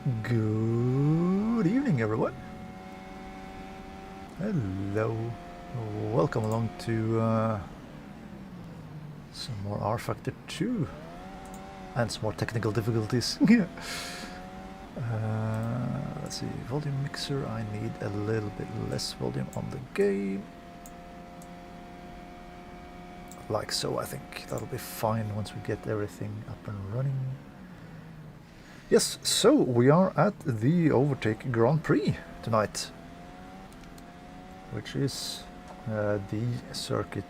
Good evening, everyone. Hello. Welcome along to some more rFactor 2 and some more technical difficulties. Let's see, volume mixer. I need a little bit less volume on the game. Like so, I think that'll be fine once we get everything up and running. Yes, so we are at the Overtake Grand Prix tonight, which is the circuit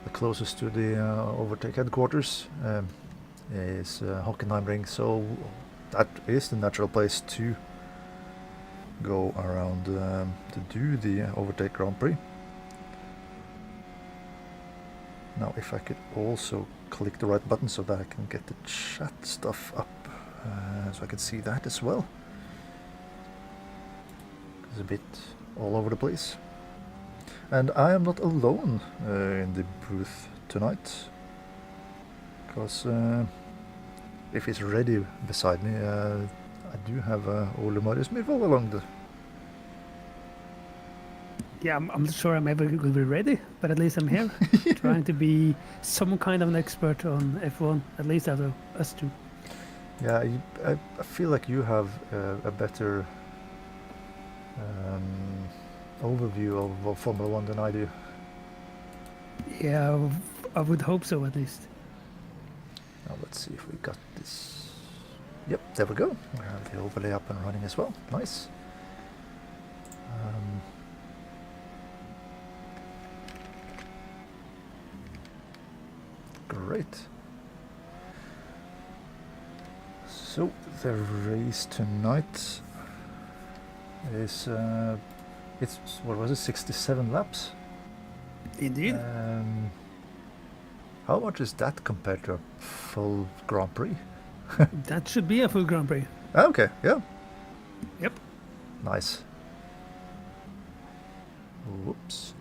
the closest to the Overtake headquarters. Is Hockenheimring, so that is the natural place to go around to do the Overtake Grand Prix. Now if I could also click the right button so that I can get the chat stuff up, so I can see that as well. It's a bit all over the place. And I am not alone in the booth tonight, because if he's ready beside me, I do have Ole Marius Myhrvold along the... Yeah, I'm not sure I'm ever going to be ready, but at least I'm here, trying to be some kind of an expert on F1, at least out of us two. Yeah, I feel like you have a better overview of Formula 1 than I do. Yeah, I would hope so, at least. Now let's see if we got this. Yep, there we go. We have the overlay up and running as well. Nice. Great. So the race tonight is it's, what was it, 67 laps? Indeed. How much is that compared to a full Grand Prix? That should be a full Grand Prix. Okay, yeah. Yep. Nice. Whoops.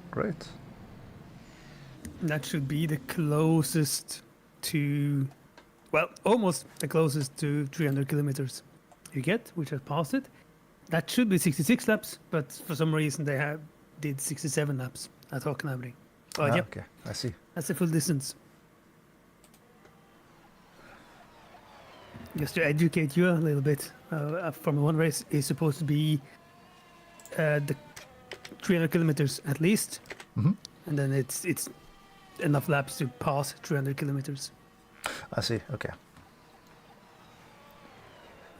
Great. That should be the closest to, well, almost the closest to 300 kilometers you get, which has passed it. That should be 66 laps, but for some reason they did 67 laps at Hockenheimring. Oh, yep. Okay, I see. That's the full distance. Just to educate you a little bit, Formula 1 race is supposed to be the 300 kilometers at least, Mm-hmm. and then it's enough laps to pass 300 kilometers. I see, okay.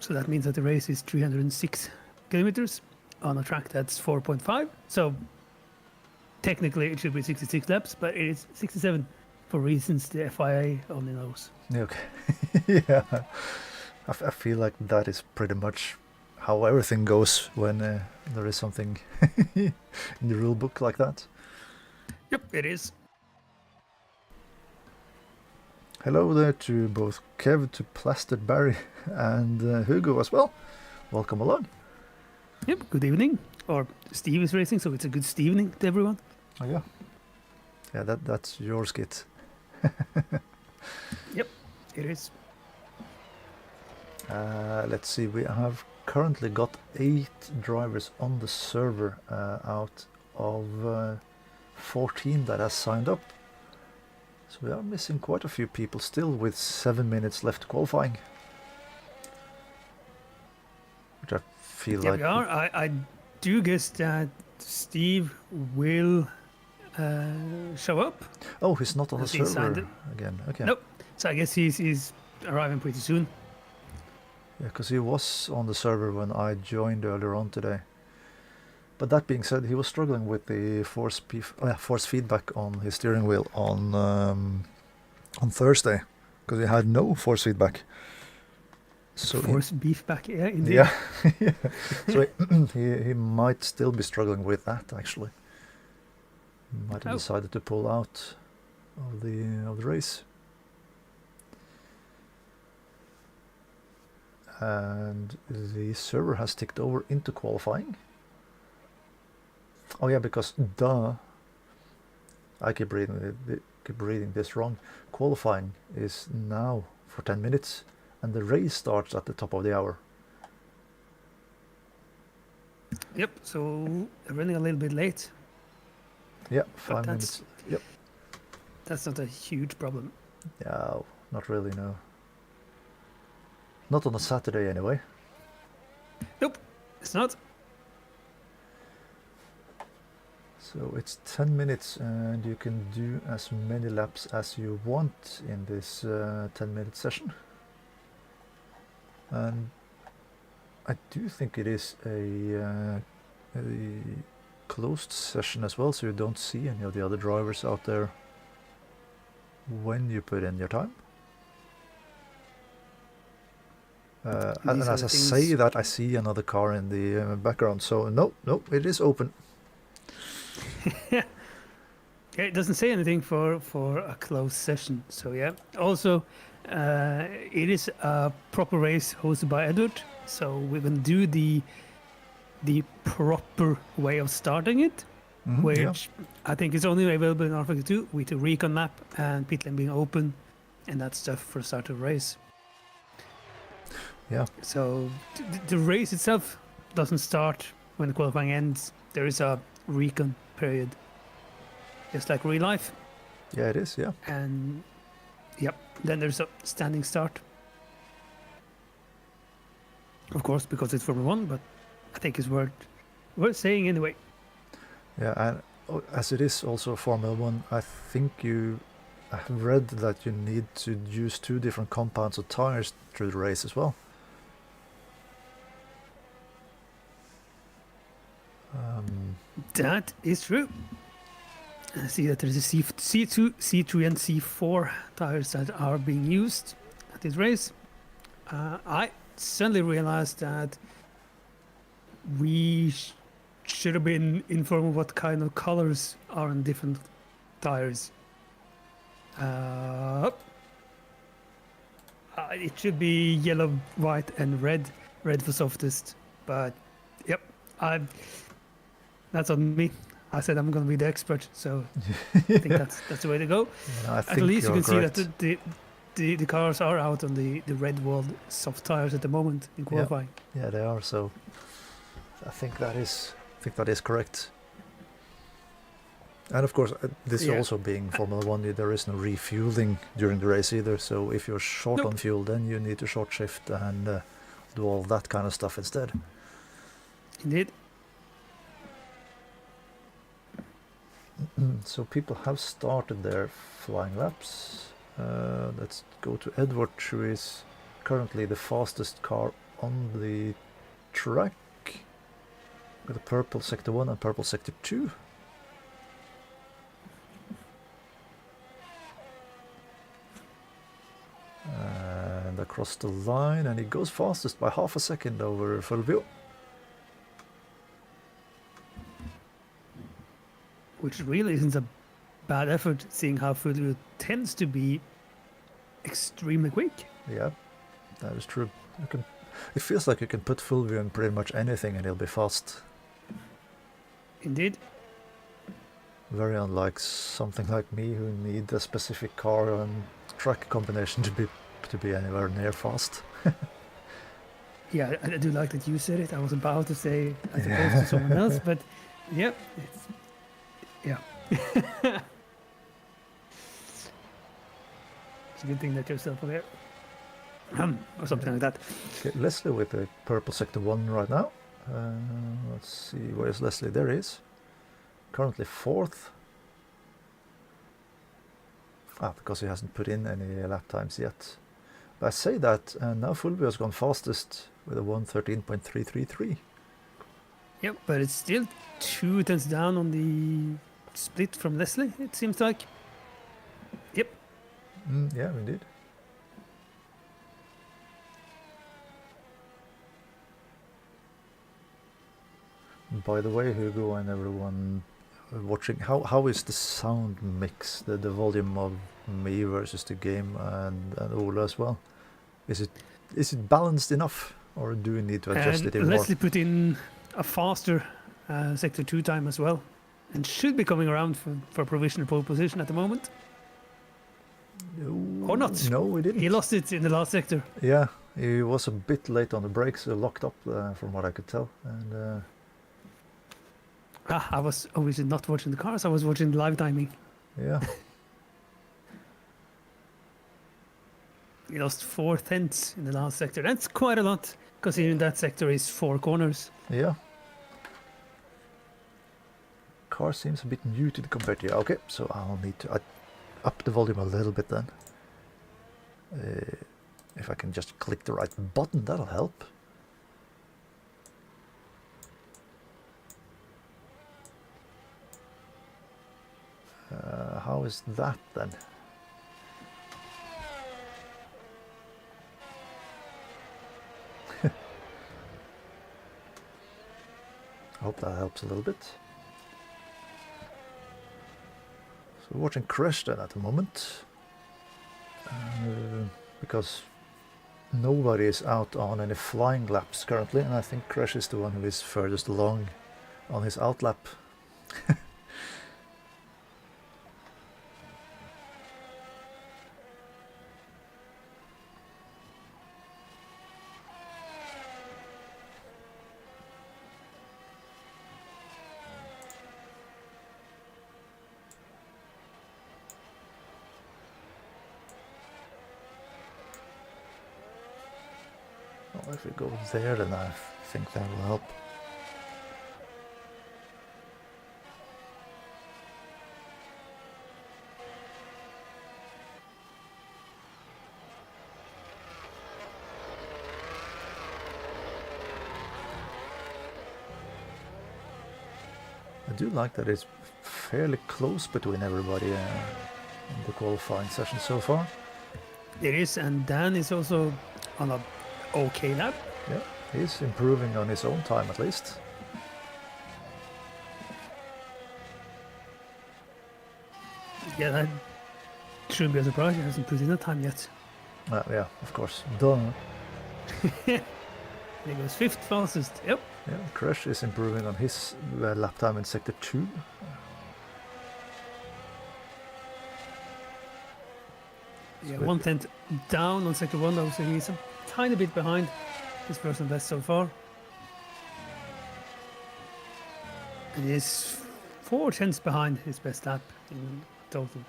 So that means that the race is 306 kilometers on a track that's 4.5. So technically it should be 66 laps, but it is 67 for reasons the FIA only knows. Okay. Yeah. I feel like that is pretty much how everything goes when there is something in the rule book like that. Yep, it is. Hello there to both Kev, to Plastered Barry, and Hugo as well. Welcome along. Yep, good evening. Or Steve is racing, so it's a good evening to everyone. Oh yeah. Yeah, that's your skit. Yep, it is. Let's see, we have currently got 8 drivers on the server out of 14 that has signed up. So we are missing quite a few people still, with 7 minutes left qualifying. Which I feel Yeah, like... we are. I do guess that Steve will show up. Oh, he's not on the Has he signed server it? again. Okay. Nope. So I guess he's arriving pretty soon. Yeah, because he was on the server when I joined earlier on today. But that being said, he was struggling with the force feedback on his steering wheel on Thursday, because he had no force feedback. So Force beef back, yeah, indeed. yeah, yeah. So he might still be struggling with that. Actually, he might have decided to pull out of the race. And the server has ticked over into qualifying. Oh yeah, because I keep reading this wrong. Qualifying is now for 10 minutes, and the race starts at the top of the hour. Yep. So running a little bit late. Yeah, But 5 minutes. Yep. That's not a huge problem. Yeah, not really, no. Not on a Saturday anyway. Nope, it's not. So it's 10 minutes and you can do as many laps as you want in this 10-minute session. And I do think it is a closed session as well, so you don't see any of the other drivers out there when you put in your time. And as I say that, I see another car in the background, so no, it is open. Yeah, it doesn't say anything for a closed session. So yeah. Also, it is a proper race hosted by Edward. So we're gonna do the proper way of starting it, which I think is only available in rFactor 2 with a recon lap and pit lane being open, and that stuff for start of race. Yeah. So the race itself doesn't start when the qualifying ends. There is a recon period, just like real life. Yeah, it is. Yeah. And yep, then there's a standing start. Of course, because it's Formula 1, but I think it's worth saying anyway. Yeah, and as it is also Formula 1, I think I've read that you need to use 2 different compounds of tires through the race as well. That is true. I see that there's a C2, C3 and C4 tires that are being used at this race. I suddenly realized that we should have been informed of what kind of colors are on different tires. It should be yellow, white and red. Red for softest. But yep, that's on me. I said I'm going to be the expert, so I think that's the way to go. Yeah, at least you can see that the cars are out on the red walled soft tires at the moment in qualifying. Yeah, they are. So I think that is correct. And of course, this also being Formula 1, there is no refueling during the race either. So if you're short on fuel, then you need to short shift and do all that kind of stuff instead. Indeed. So people have started their flying laps. Let's go to Edward, who is currently the fastest car on the track with a purple sector 1 and purple sector 2. And across the line, and he goes fastest by half a second over Fulvio. Which really isn't a bad effort, seeing how Fulvio tends to be extremely quick. Yeah, that is true. It feels like you can put Fulvio in pretty much anything and he'll be fast. Indeed. Very unlike something like me, who need a specific car and track combination to be anywhere near fast. Yeah, I do like that you said it. I was about to say as opposed to someone else, but yeah, yeah. It's a good thing that you're self-aware. Or something like that. Okay, Leslie with the purple sector 1 right now. Let's see, where is Leslie? There he is. Currently 4th. Because he hasn't put in any lap times yet. But I say that, and now Fulvio has gone fastest with a 1:13.333. Yep, but it's still 2 tenths down on the split from Leslie, it seems like. Yep. Yeah, indeed. By the way, Hugo and everyone watching, how is the sound mix, the volume of me versus the game and Ola as well? Is it balanced enough, or do we need to adjust it even more? Leslie put in a faster sector 2 time as well, and should be coming around for provisional pole position at the moment. No, Or not. No, he didn't. He lost it in the last sector. Yeah, he was a bit late on the brakes, locked up from what I could tell. And I was obviously not watching the cars. I was watching live timing. yeah, He lost 4/10 in the last sector. That's quite a lot, considering that sector is 4 corners. yeah. Car seems a bit muted compared to you. Okay, so I'll need to up the volume a little bit then. If I can just click the right button, that'll help. How is that then? I hope that helps a little bit. So we're watching Crash then at the moment. Because nobody is out on any flying laps currently, and I think Crash is the one who is furthest along on his out lap. Well, if we go there, then I think that will help. I do like that it's fairly close between everybody in the qualifying session so far. It is, and Dan is also on a okay lap. Yeah, he's improving on his own time at least. Yeah, that shouldn't be a surprise. He hasn't put in a time yet. Yeah, of course. Done. He goes 5th fastest. Yep. Yeah, Crash is improving on his lap time in sector 2. Yeah, 1/10 down on sector 1 though, so he's a tiny bit behind his personal best so far. And he's 4/10 behind his best lap in total.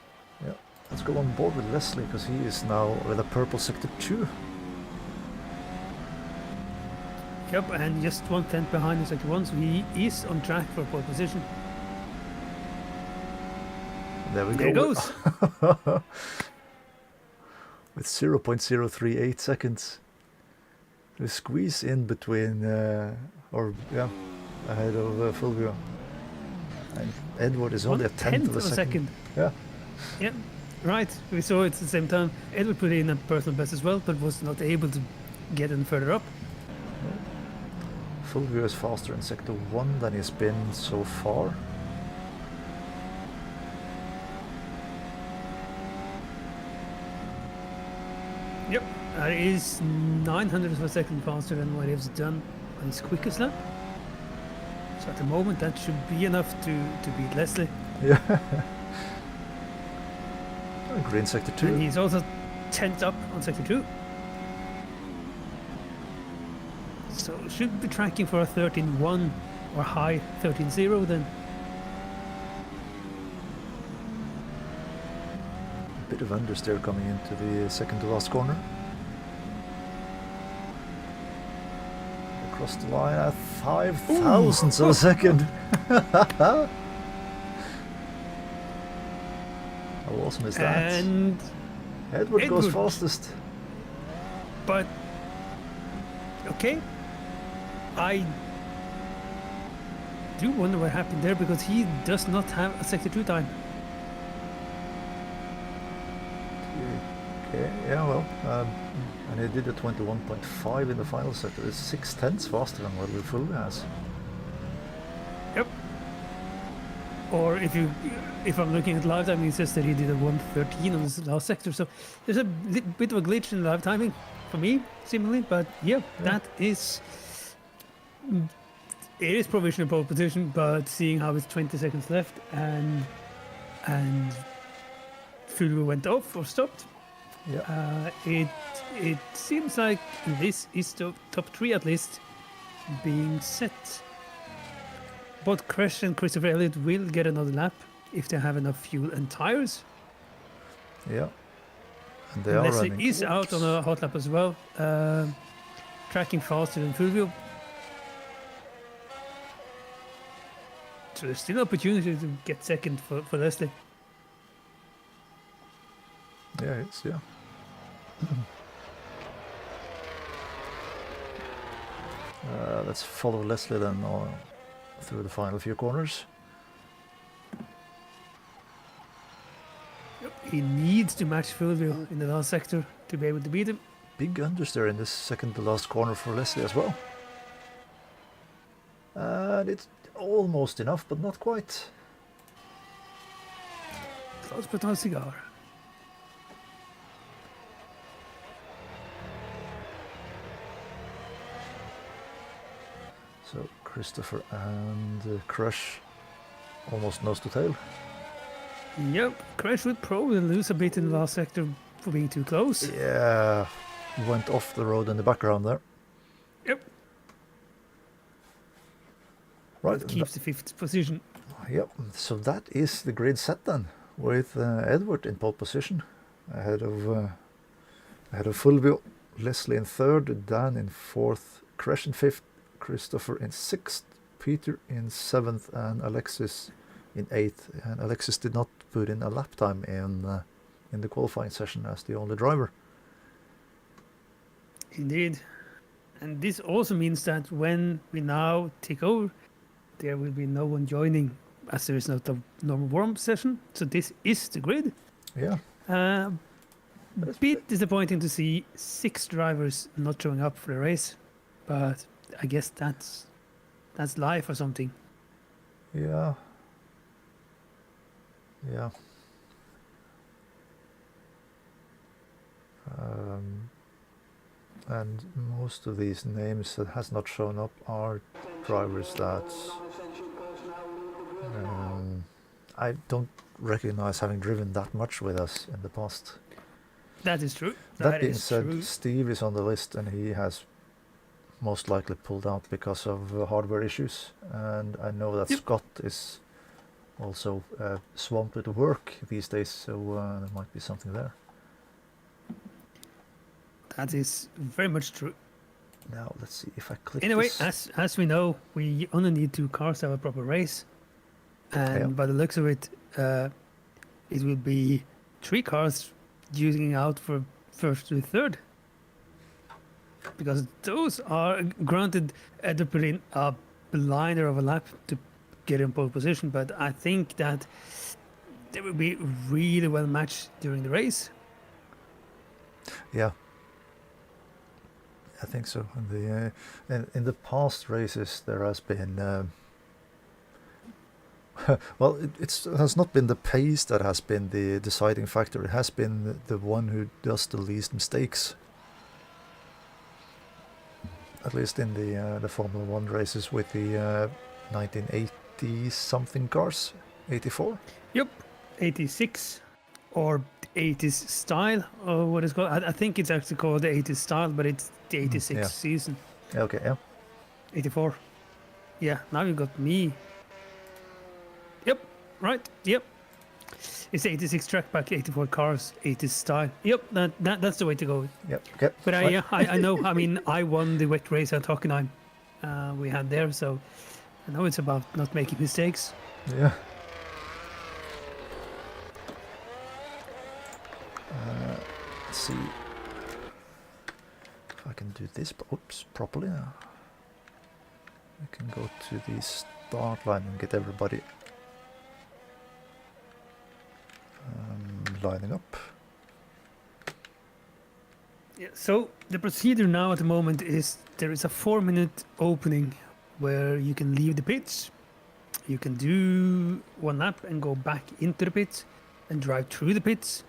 Yeah, let's go on board with Leslie because he is now with a purple sector 2. Yep, and just 1/10 behind in sector 1, so he is on track for pole position. There we There it go. goes. With 0.038 seconds. We squeeze in between, ahead of Fulvio. And Edward is only a tenth of a second. Yeah. Yeah, right. We saw it at the same time. Edward put in a personal best as well, but was not able to get in further up. Fulvio is faster in sector 1 than he's been so far. Yep, that is 900 of a second faster than what he has done on his quickest lap. So at the moment that should be enough to beat Leslie. Yeah. Green sector 2. And he's also 10th up on sector 2. So should be tracking for a 13.1 or high 13.0 then. Bit of understeer coming into the second to last corner. Across the line at 5 thousandths of a second. How awesome is that? And Edward goes fastest. But okay, I do wonder what happened there because he does not have a sector 2 time. Okay, yeah, well, and he did a 21.5 in the final sector. It's 6/10 faster than what Fulvio has. Yep. Or if I'm looking at live timing, it says that he did a 1:13 on this last sector. So there's a bit of a glitch in live timing for me, seemingly. But yeah, that is. It is provisional pole position, but seeing how it's 20 seconds left and fuel went off or stopped. Yeah. It seems like this is the top 3 at least being set. Both Crash and Christopher Elliott will get another lap if they have enough fuel and tires. Yeah. And they And are Leslie running. is out on a hot lap as well, tracking faster than Fulvio. So there's still opportunity to get second for Leslie. Yeah, it's yeah. Let's follow Leslie then through the final few corners. He needs to match Fulvio in the last sector to be able to beat him. Big unders there in this second to last corner for Leslie as well. And it's almost enough, but not quite. Close but no cigar. So Christopher and Crush almost nose to tail. Yep, Crash would probably lose a bit in the last sector for being too close. Yeah, went off the road in the background there. Yep. Right. That keeps the 5th position. Yep. So that is the grid set then, with Edward in pole position, ahead of Fulvio, Leslie in 3rd, Dan in 4th, Crash in 5th, Christopher in 6th, Peter in 7th, and Alexis in 8th. And Alexis did not put in a lap time in the qualifying session as the only driver. Indeed. And this also means that when we now take over, there will be no one joining as there is not a normal warm-up session. So this is the grid. Yeah. Bit disappointing to see 6 drivers not showing up for the race, but I guess that's life or something. Yeah. Yeah. And most of these names that has not shown up are drivers that I don't recognize having driven that much with us in the past. That is true. That being is said, true. Steve is on the list and he has most likely pulled out because of hardware issues. And I know that Yep. Scott is also swamped with work these days, so there might be something there. That is very much true. Now let's see if I click Anyway, this. as we know, we only need 2 cars to have a proper race, and Yeah. by the looks of it, it will be 3 cars using out for 1st to 3rd, because those are granted to put in a blinder of a lap to get in pole position, but I think that they will be really well matched during the race. Yeah, I think so. In the past races, there has been well, it has not been the pace that has been the deciding factor. It has been the one who does the least mistakes. At least in the Formula 1 races with the 1980 something cars, 84. Yep, 86 or 80s style, or what is called. I think it's actually called the 80s style, but it's the 86 yeah. season. Okay, yeah. 84. Yeah, now you got me. Yep, right, yep. It's 86 track back, 84 cars, 80s style. Yep, that's the way to go. Yep, okay. But right. I know, I mean, I won the wet race at Hockenheim we had there, so I know it's about not making mistakes. Yeah. Let's see if I can do this properly now. I can go to the start line and get everybody lining up. Yeah, so the procedure now at the moment is there is a 4-minute opening where you can leave the pits. You can do 1 lap and go back into the pits and drive through the pits.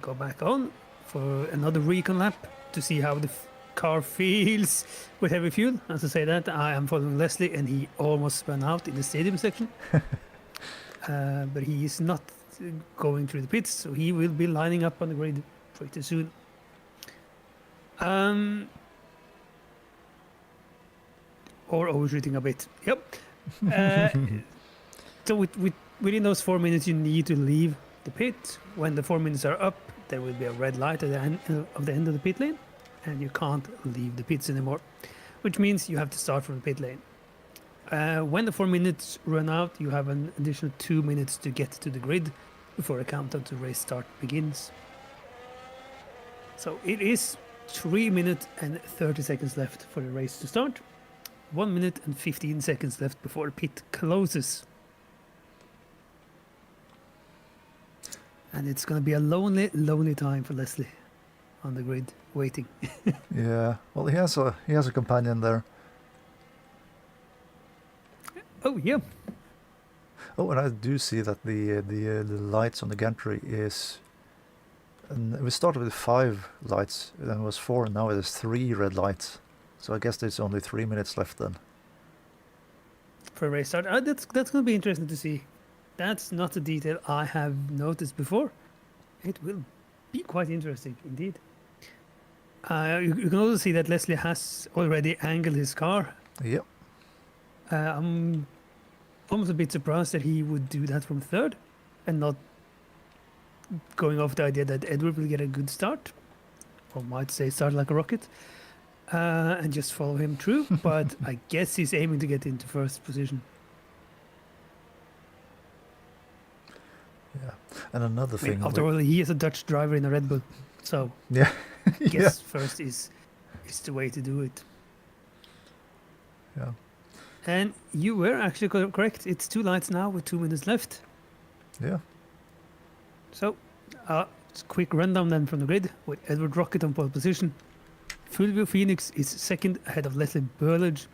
Go back on for another recon lap to see how the car feels with heavy fuel. As I say that, I am following Leslie and he almost spun out in the stadium section. but he is not going through the pits, so he will be lining up on the grid pretty soon. Or overshooting a bit. Yep. So within those 4 minutes, you need to leave the pit. When the 4 minutes are up, there will be a red light at the end of the pit lane, and you can't leave the pits anymore, which means you have to start from the pit lane. When the 4 minutes run out, you have an additional 2 minutes to get to the grid before a countdown to race start begins. So it is 3 minutes and 30 seconds left for the race to start. 1 minute and 15 seconds left before the pit closes. And it's going to be a lonely, lonely time for Leslie on the grid, waiting. Yeah, well, he has a companion there. Oh, yeah. Oh, and I do see that the lights on the gantry is... And we started with 5 lights, then it was 4, and now it is 3 red lights. So I guess there's only 3 minutes left then. For a race start. That's going to be interesting to see. That's not a detail I have noticed before. It will be quite interesting indeed. You can also see that Leslie has already angled his car. Yep. I'm almost a bit surprised that he would do that from third and not going off the idea that Edward will get a good start, or might say start like a rocket, and just follow him through. But I guess he's aiming to get into first position. Yeah, and another thing. After all, he is a Dutch driver in a Red Bull, so yeah, I guess first is the way to do it. Yeah. And you were actually correct. It's 2 lights now with 2 minutes left. Yeah. So, quick rundown then from the grid with Edward Rocket on pole position. Fulvio Phoenix is second ahead of Leslie Burlage,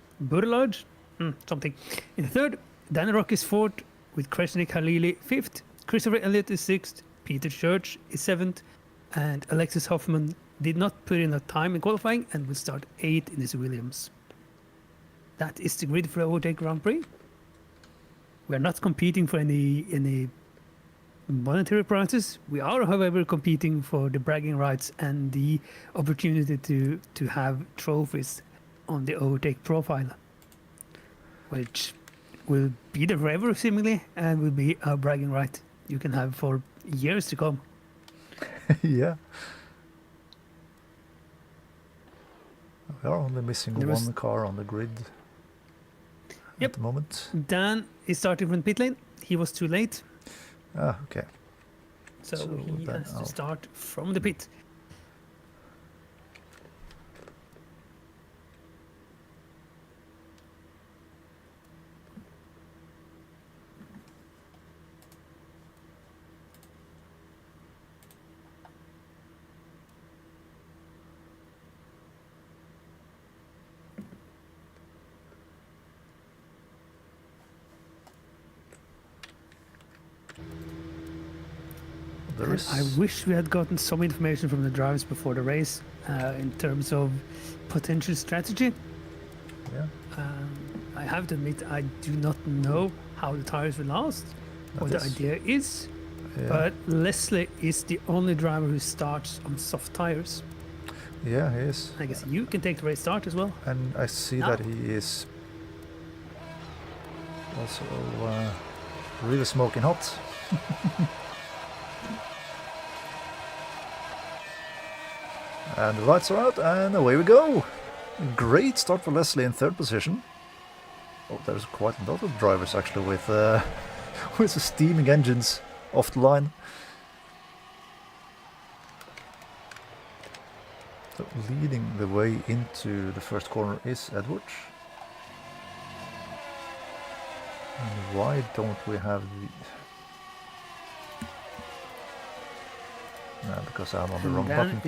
something. In third, Danny Rock is fourth with Kreshnik Halili fifth. Christopher Elliott is sixth. Peter Church is seventh. And Alexis Hoffman did not put in a time in qualifying and will start 8th in his Williams. That is the grid for Overtake Grand Prix. We are not competing for any monetary prizes. We are, however, competing for the bragging rights and the opportunity to have trophies on the Overtake profile, which will be there forever, seemingly, and will be a bragging right you can have for years to come. Yeah. We are only missing one car on the grid at the moment. Dan is starting from the pit lane. He was too late. Ah, okay. So he has to start from the pit. I wish we had gotten some information from the drivers before the race in terms of potential strategy. Yeah. I have to admit, I do not know how the tires will last, what the idea is. Yeah. But Leslie is the only driver who starts on soft tires. Yeah, he is. I guess you can take the race start as well. And I see that he is also really smoking hot. And the lights are out, and away we go. Great start for Leslie in third position. Oh, there's quite a lot of drivers actually with with steaming engines off the line. So leading the way into the first corner is Edward. And why don't we have the... No, because I'm on the wrong button.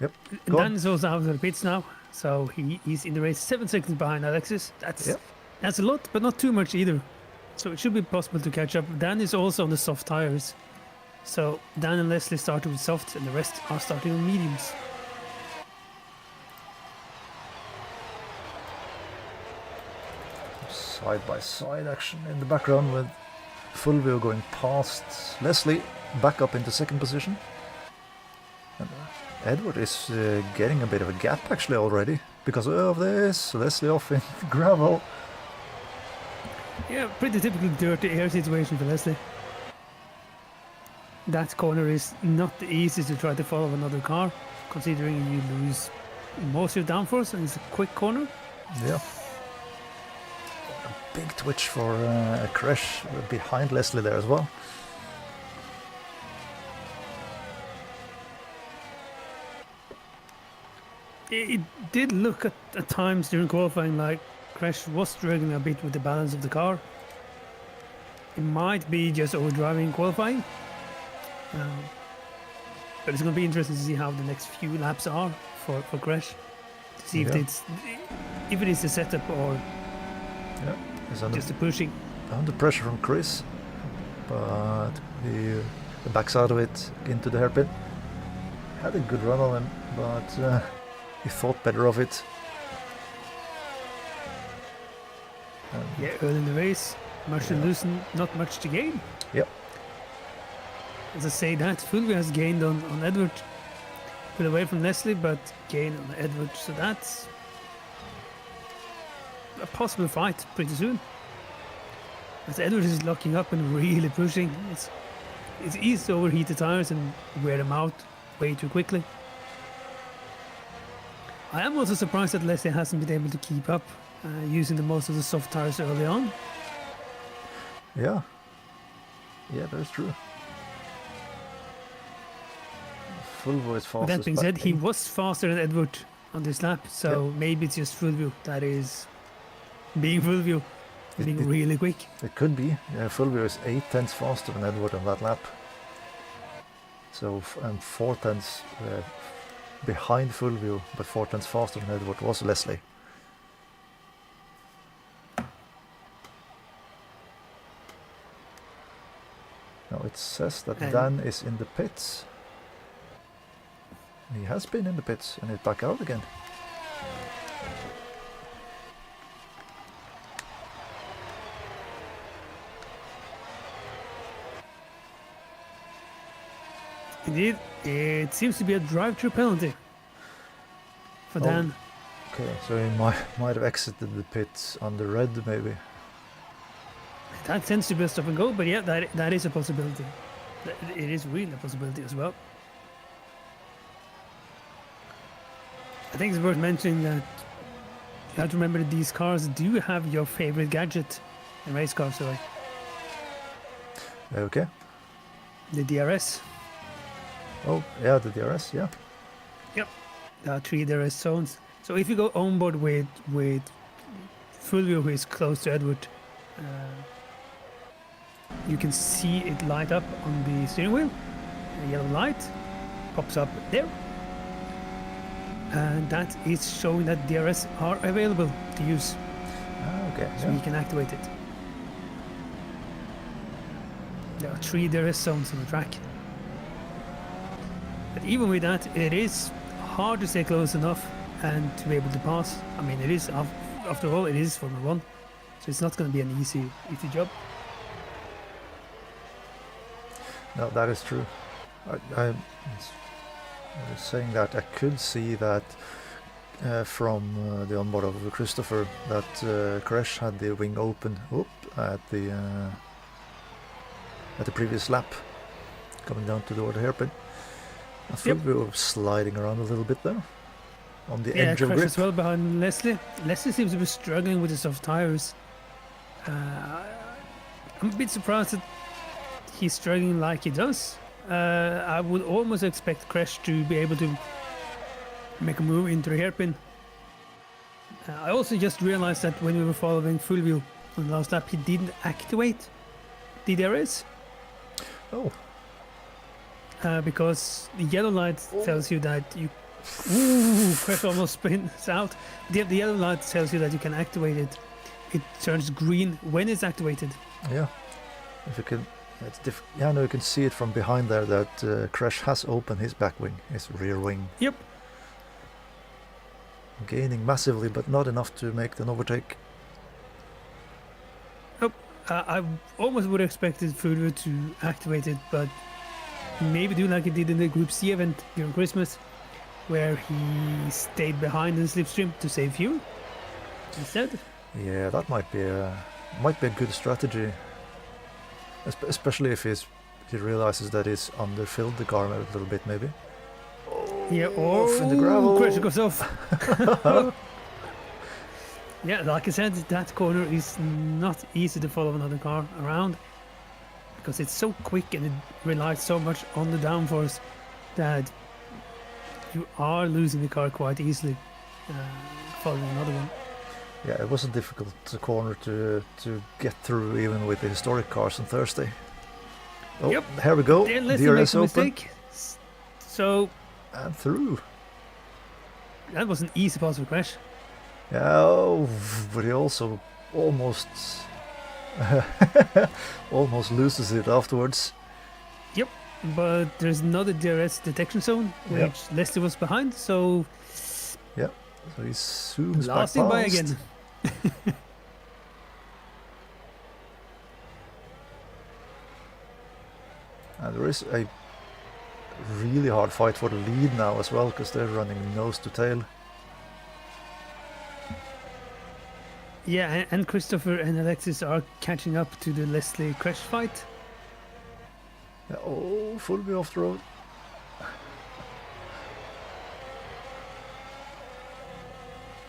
Yep. Dan is also out of the pits now, so he's in the race 7 seconds behind Alexis. That's a lot, but not too much either. So it should be possible to catch up. Dan is also on the soft tires. So Dan and Leslie started with softs, and the rest are starting with mediums. Side by side action in the background with Fulvio going past Leslie, back up into second position. And Edward is getting a bit of a gap actually already because of this. Leslie off in gravel. Yeah, pretty typical dirty air situation for Leslie. That corner is not the easiest to try to follow another car, considering you lose most of your downforce and it's a quick corner. Yeah. A big twitch for a crash behind Leslie there as well. It did look at times during qualifying like Crash was struggling a bit with the balance of the car. It might be just overdriving qualifying. But it's going to be interesting to see how the next few laps are for Crash. To see if it is a setup or just a pushing. Under pressure from Chris, but he backs out of it into the hairpin. Had a good run on him, but he thought better of it. Yeah, early in the race, much to lose, not much to gain. Yep. As I say that, Fulvio has gained on Edward. Put away from Leslie, but gained on Edward, so that's a possible fight pretty soon. As Edward is locking up and really pushing, it's easy to overheat the tires and wear them out way too quickly. I am also surprised that Leslie hasn't been able to keep up using the most of the soft tires early on. Yeah, that's true. Fulvio is fastest. With that being said, he was faster than Edward on this lap, so maybe it's just Fulvio that is being Fulvio, being really quick. It could be. Yeah, Fulvio is 8 tenths faster than Edward on that lap. So, and 4 tenths behind Fulvio, but 4 tenths faster than Edward was Leslie. Now it says that Dan is in the pits. He has been in the pits and he's back out again. Indeed, it seems to be a drive-through penalty for Dan. Okay, so he might have exited the pits on the red maybe. That tends to be a stop and go, but yeah, that is a possibility. It is really a possibility as well. I think it's worth mentioning that you have to remember that these cars do have your favorite gadget in race cars, sorry. Okay. The DRS. Oh, yeah, the DRS, yeah. Yep. There are 3 DRS zones. So if you go on board with Fulvio, who is close to Edward, you can see it light up on the steering wheel. A yellow light pops up there. And that is showing that DRS are available to use. Okay. So you can activate it. There are 3 DRS zones on the track. But even with that, it is hard to stay close enough and to be able to pass. I mean, it is, after all, it is Formula 1. So it's not going to be an easy job. No, that is true. I was saying that I could see that from the onboard of Christopher that Crash had the wing open at the previous lap, coming down toward the hairpin. I think we were sliding around a little bit there on the edge of Crash grip. as well behind Leslie. Leslie seems to be struggling with the soft tires. I'm a bit surprised that he's struggling like he does. I would almost expect Crash to be able to make a move into the hairpin. I also just realized that when we were following Fulvio on the last lap, he didn't activate the DRS. Oh. Because the yellow light tells you that you... Crash almost spins out. The yellow light tells you that you can activate it. It turns green when it's activated. Yeah. If you can... Yeah, no, you can see it from behind there that Crash has opened his back wing, his rear wing. Yep. Gaining massively, but not enough to make an overtake. Oh, I almost would have expected Further to activate it, but maybe do like he did in the Group C event during Christmas, where he stayed behind in the slipstream to save fuel instead. Yeah, that might be a good strategy, especially if he realizes that he's underfilled the car a little bit, maybe. Yeah, Off in the gravel. Pressure goes off. Yeah, like I said, that corner is not easy to follow another car around because it's so quick and it relies so much on the downforce that you are losing the car quite easily following another one. Yeah, it was a difficult corner to get through even with the historic cars on Thursday. Oh, Yep. Here we go. Then let's make DRS a open mistake. So and through. that was an easy possible crash. Yeah, oh, but he also almost almost loses it afterwards. But there's another DRS detection zone, which Yep. Leslie was behind, so So he zooms blasting back by past. again. And there is a really hard fight for the lead now as well, because they're running nose to tail. Yeah, and Christopher and Alexis are catching up to the Leslie crash fight. Yeah, oh, fully off the road.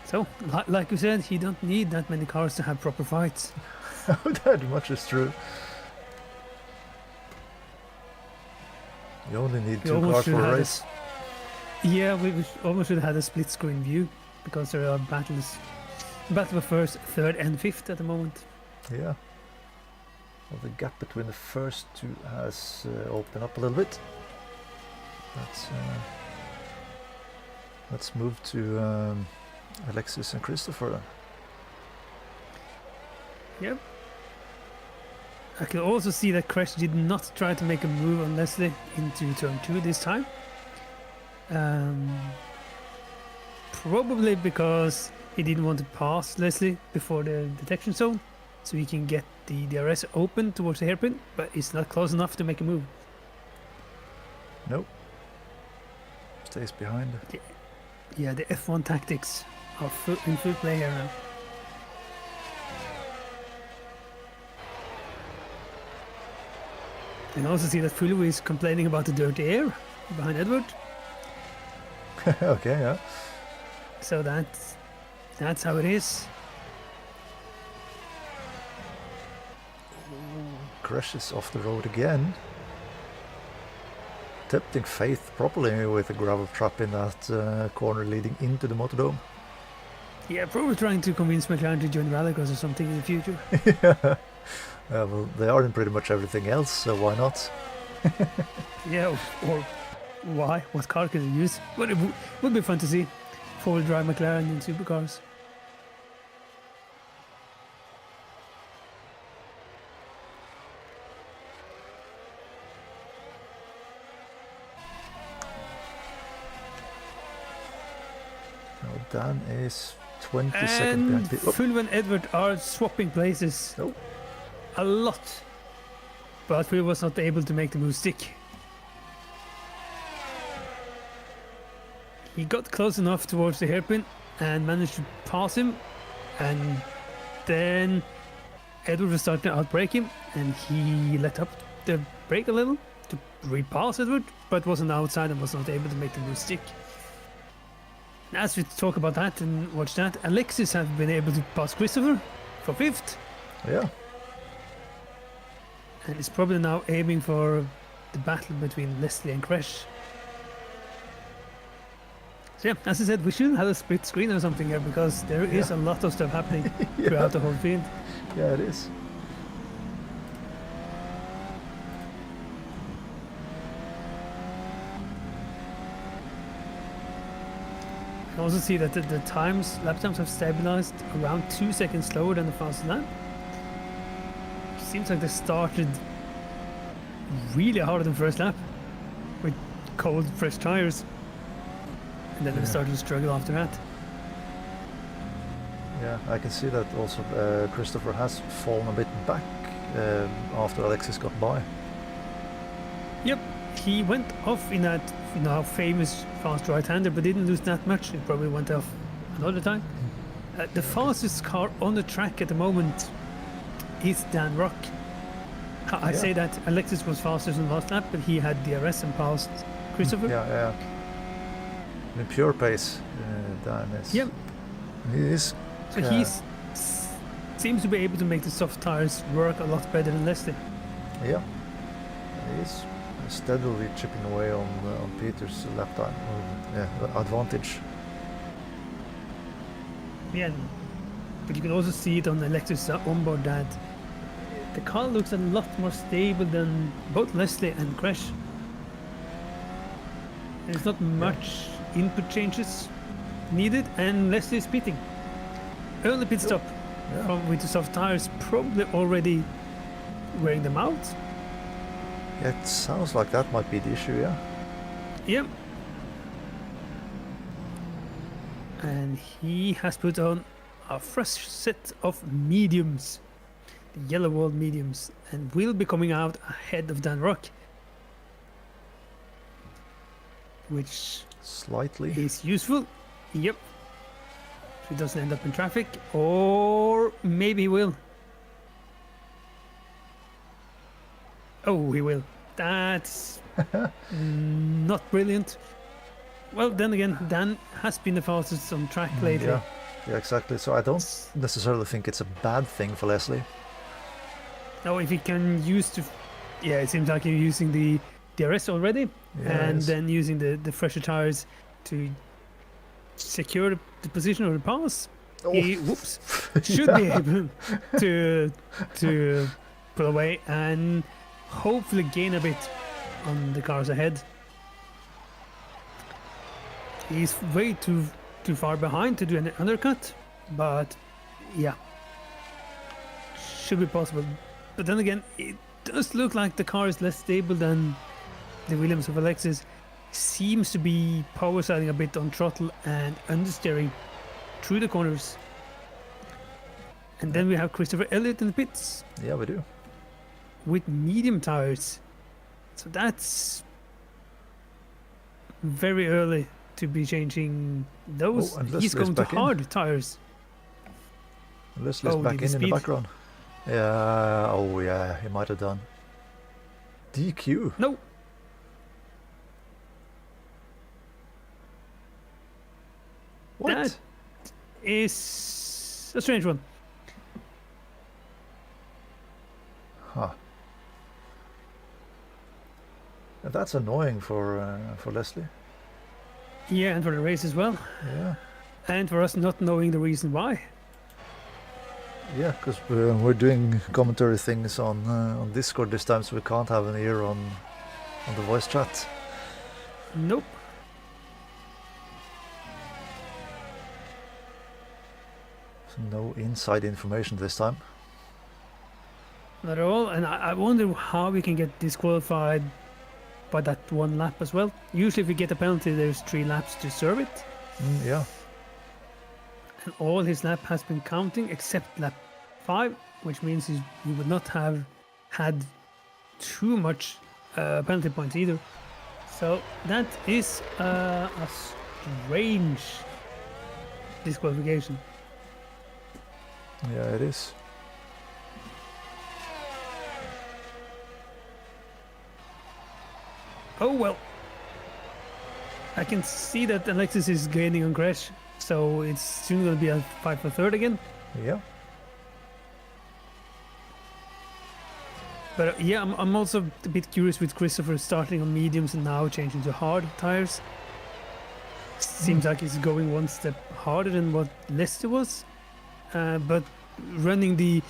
So, like you said, you don't need that many cars to have proper fights. That much is true. You only need We 2 almost cars should for a have race. Yeah, we almost should have had a split screen view because there are battles. Battle for first, third, and fifth at the moment. Yeah. Well, the gap between the first 2 has opened up a little bit. Let's move to Alexis and Christopher then. Yep. I can also see that Crash did not try to make a move on Leslie into turn 2 this time. Probably because he didn't want to pass Leslie before the detection zone, so he can get the DRS open towards the hairpin, but it's not close enough to make a move. Nope. Stays behind. Yeah, the F1 tactics are in full play here now. You can also see that Fulwy is complaining about the dirty air behind Edward, Okay, yeah. so that's how it is. Crashes off the road again. Tempting Faith properly with a gravel trap in that corner leading into the Motordome. Yeah, probably trying to convince McLaren to join Rallycross or something in the future. Yeah. Well, they are in pretty much everything else, so why not? Yeah, or why? What car can they use? But it would be fun to see. Four-wheel drive McLaren in supercars. Now Dan is 20 seconds And behind. Fulwy and Edward are swapping places Oh. a lot. But Fulwy was not able to make the move stick. He got close enough towards the hairpin and managed to pass him, and then Edward was starting to outbrake him, and he let up the brake a little to repass Edward, but was on the outside and was not able to make the move stick. As we talk about that and watch that, Alexis have been able to pass Christopher for fifth, Yeah. and is probably now aiming for the battle between Leslie and Crash. So yeah, as I said, we should have a split screen or something here because there is a lot of stuff happening Yeah. throughout the whole field. Yeah, it is. You can also see that the lap times have stabilized around 2 seconds slower than the fastest lap. Seems like they started really hard on the first lap with cold, fresh tires, and then they Yeah. started to struggle after that. Yeah, I can see that also Christopher has fallen a bit back after Alexis got by. Yep, he went off in that famous fast right-hander, but didn't lose that much. It probably went off another time. The fastest car on the track at the moment is Dan Rock. I say that Alexis was fastest in the last lap, but he had DRS and passed Christopher. Yeah. In pure pace, Dan is. Yep. He is. So he seems to be able to make the soft tires work a lot better than Leslie. Yeah. He is steadily chipping away on Peter's lap time. Advantage. Yeah, but you can also see it on Alexis onboard that the car looks a lot more stable than both Leslie and Crash. There's not much input changes needed, and Leslie is pitting. Early pit stop with the soft tires, probably already wearing them out. Yeah, it sounds like that might be the issue, yeah. Yep. And he has put on a fresh set of mediums, the yellow wall mediums, and will be coming out ahead of Dan Rock, which Slightly. is useful. Yep. If he doesn't end up in traffic, or maybe he will. Oh, he will. That's not brilliant. Well, then again, Dan has been the fastest on track lately. Yeah, exactly. So I don't necessarily think it's a bad thing for Leslie. Now, if he can use to... Yeah, it seems like he's using the DRS already, and then using the fresher tires to secure the position of the pass. He should be able to pull away and hopefully gain a bit on the cars ahead. He's way too far behind to do an undercut, but yeah, should be possible. But then again, it does look like the car is less stable than the Williams of Alexis. Seems to be power sliding a bit on throttle and understeering through the corners. And then we have Christopher Elliott in the pits. Yeah, we do. With medium tires. So that's very early to be changing those. He's going to hard tires. Leslie's back in the background. Yeah, he might have done. DQ. No. What? That is a strange one. Huh. That's annoying for Leslie. Yeah, and for the race as well. Yeah. And for us not knowing the reason why. Yeah, because we're doing commentary things on Discord this time, so we can't have an ear on the voice chat. Nope. So no inside information this time. Not at all. And I wonder how we can get disqualified by that one lap as well. Usually if we get a penalty, there's 3 laps to serve it. Yeah. And all his lap has been counting except lap 5, which means he would not have had too much penalty points either. So that is a strange disqualification. Yeah, it is. Oh well. I can see that Alexis is gaining on Crash, so it's soon going to be a 5 for third again. Yeah. But yeah, I'm also a bit curious with Christopher starting on mediums and now changing to hard tires. Seems like he's going one step harder than what Leicester was, but running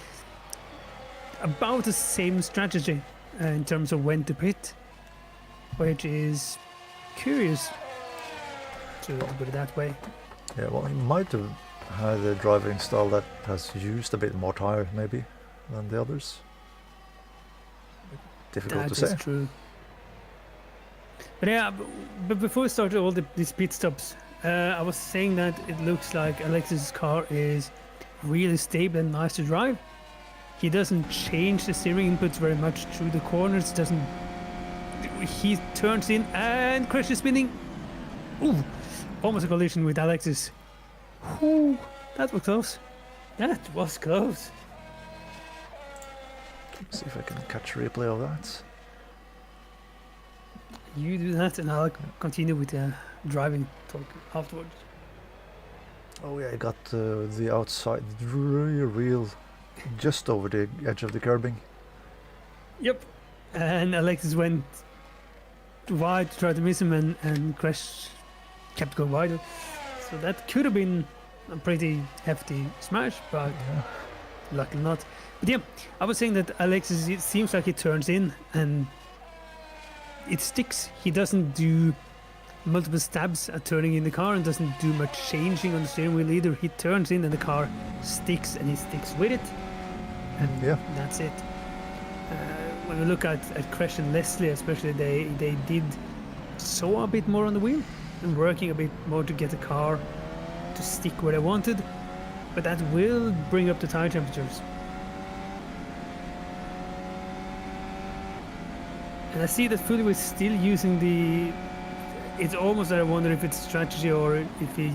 about the same strategy in terms of when to pit, which is curious to put it that way. Yeah, well, he might have had a driving style that has used a bit more tire, maybe, than the others. Difficult to say. That is true. But yeah, but before we started all these pit stops, I was saying that it looks like Alexis' car is really stable and nice to drive. he doesn't change the steering inputs very much through the corners. He turns in and crashes spinning. Ooh, almost a collision with Alexis. Ooh, that was close. That was close. See if I can catch a replay of that. You do that, and I'll continue with the driving talk afterwards. Oh yeah, I got the outside rear wheel just over the edge of the curbing. Yep. And Alexis went wide to try to miss him, and Crash kept going wider. So that could have been a pretty hefty smash, but luckily not. But yeah, I was saying that Alexis, it seems like he turns in and it sticks. He doesn't do multiple stabs at turning in the car and doesn't do much changing on the steering wheel either. He turns in and the car sticks, and he sticks with it, and that's it. When we look at Crash and Leslie especially, they did sew a bit more on the wheel and working a bit more to get the car to stick where they wanted, but that will bring up the tire temperatures. And I see that Fully is still using the... It's almost that I wonder if it's strategy or if he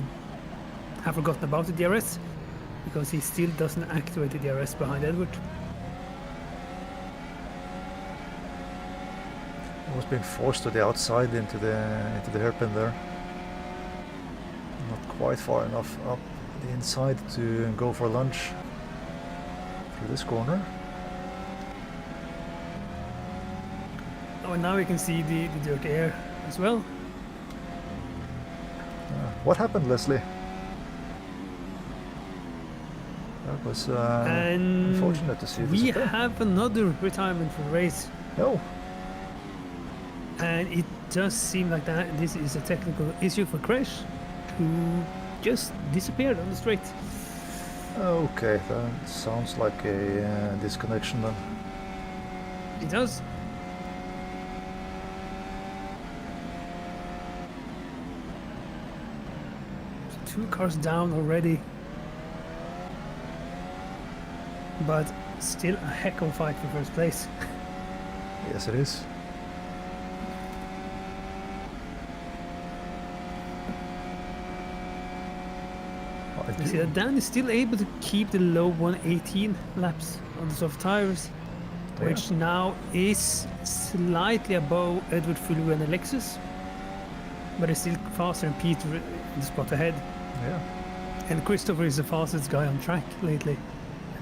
have forgotten about the DRS, because he still doesn't activate the DRS behind Edward. Almost being forced to the outside into the hairpin there. Not quite far enough up the inside to go for lunge through this corner. Oh, and now we can see the dirty air as well. What happened, Leslie? That was unfortunate to see. We have another retirement for the race. No. And it does seem like that this is a technical issue for Crash, who just disappeared on the straight. Okay, that sounds like a disconnection then. It does. Two cars down already, but still a heck of a fight for first place. Yes, it is. You see that Dan is still able to keep the low 118 laps on the soft tires, which now is slightly above Edward Fulwu and Alexis, but is still faster than Peter in the spot ahead. Yeah. And Christopher is the fastest guy on track lately,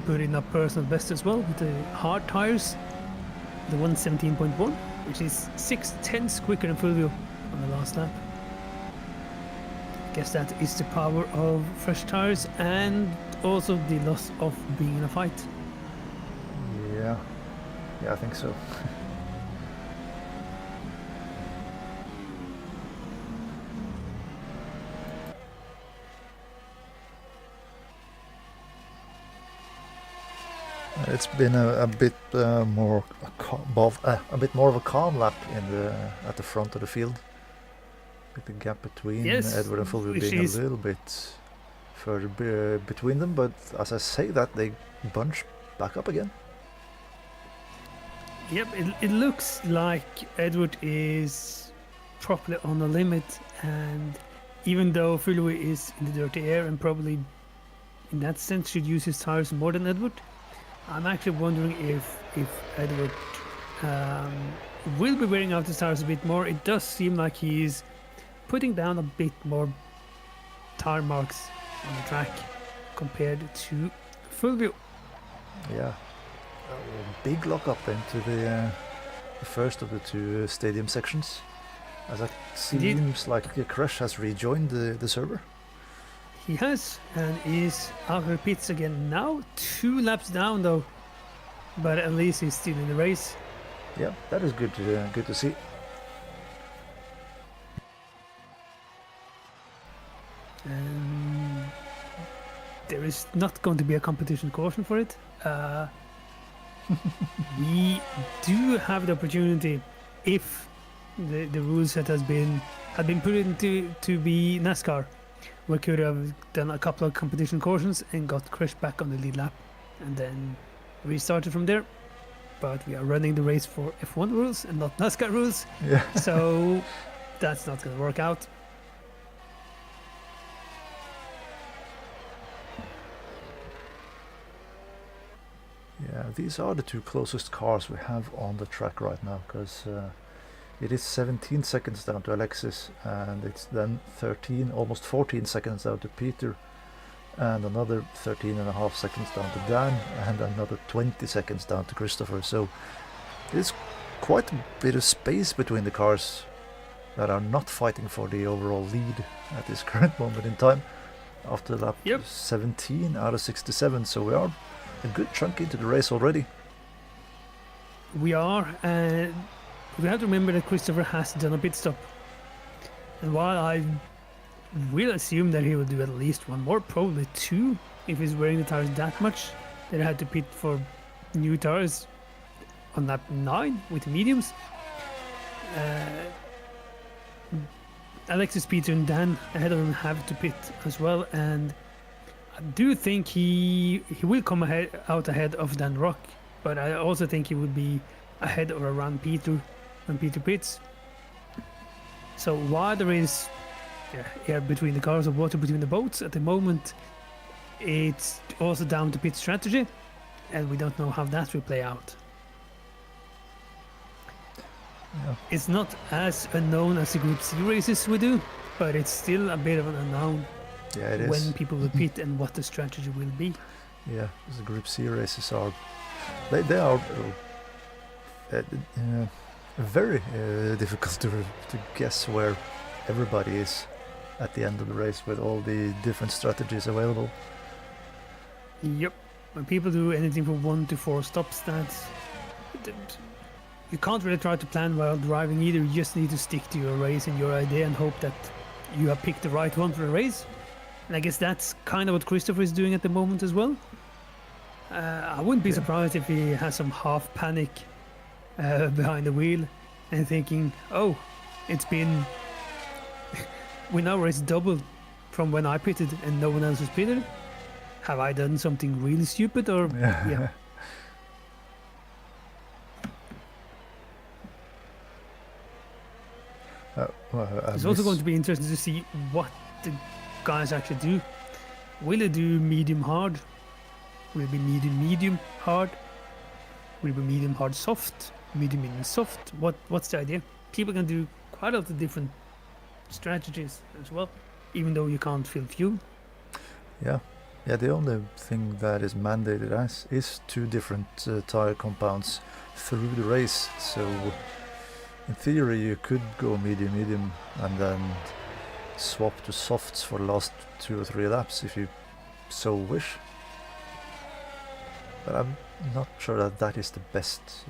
putting up personal best as well with the hard tires, the 117.1, which is 6/10 quicker than Fulvio on the last lap. I guess that is the power of fresh tires and also the loss of being in a fight. Yeah, I think so. It's been a bit more a bit more of a calm lap at the front of the field, with the gap between Edward and Fulvio being a little bit further between them. But as I say that, they bunch back up again. Yep, it looks like Edward is properly on the limit, and even though Fulvio is in the dirty air and probably in that sense should use his tires more than Edward, I'm actually wondering if Edward will be wearing out his tires a bit more. It does seem like he's putting down a bit more tire marks on the track compared to Fulvio. Yeah, a big lock up into the first of the two stadium sections, as it seems like Crash has rejoined the server. He has, and is out of the pits again now. 2 laps down though, but at least he's still in the race. Yeah, that is good to see. There is not going to be a competition caution for it. We do have the opportunity, if the rules that had been put into to be NASCAR, we could have done a couple of competition cautions and got Crash back on the lead lap, and then restarted from there. But we are running the race for F1 rules and not NASCAR rules, Yeah. so that's not going to work out. Yeah, these are the two closest cars we have on the track right now, because it is 17 seconds down to Alexis, and it's then 13, almost 14 seconds down to Peter, and another 13.5 seconds down to Dan, and another 20 seconds down to Christopher. So there's quite a bit of space between the cars that are not fighting for the overall lead at this current moment in time, after lap Yep. 17 out of 67. So we are a good chunk into the race already. We are, and we have to remember that Christopher has done a pit stop. And while I will assume that he will do at least one more, probably two, if he's wearing the tires that much, that I had to pit for new tires on lap 9 with mediums. Alexis, Peter, and Dan ahead of him have to pit as well, and I do think he will come out ahead of Dan Rock, but I also think he would be ahead or around Peter when Peter pits. So while there is air between the cars or water between the boats at the moment, it's also down to pit strategy, and we don't know how that will play out. Yeah. It's not as unknown as the Group C races we do, but it's still a bit of an unknown Yeah, it is. when people will pit and what the strategy will be. Yeah, the Group C races are they are very difficult to guess where everybody is at the end of the race with all the different strategies available. Yep. When people do anything from 1 to 4 stops, you can't really try to plan while driving either. You just need to stick to your race and your idea and hope that you have picked the right one for the race. And I guess that's kind of what Christopher is doing at the moment as well. I wouldn't be surprised if he has some half panic behind the wheel and thinking, oh, it's been... we now race double from when I pitted and no one else has pitted. Have I done something really stupid or... yeah. It's also going to be interesting to see what the guys actually do. Will they do medium hard? Will it be medium hard? Will it be medium hard soft? Medium soft? What's the idea? People can do quite a lot of different strategies as well, even though you can't fill fuel. Yeah, the only thing that is mandated is 2 different tire compounds through the race. So in theory you could go medium and then swap to softs for the last 2 or 3 laps if you so wish. But I'm not sure that that is the best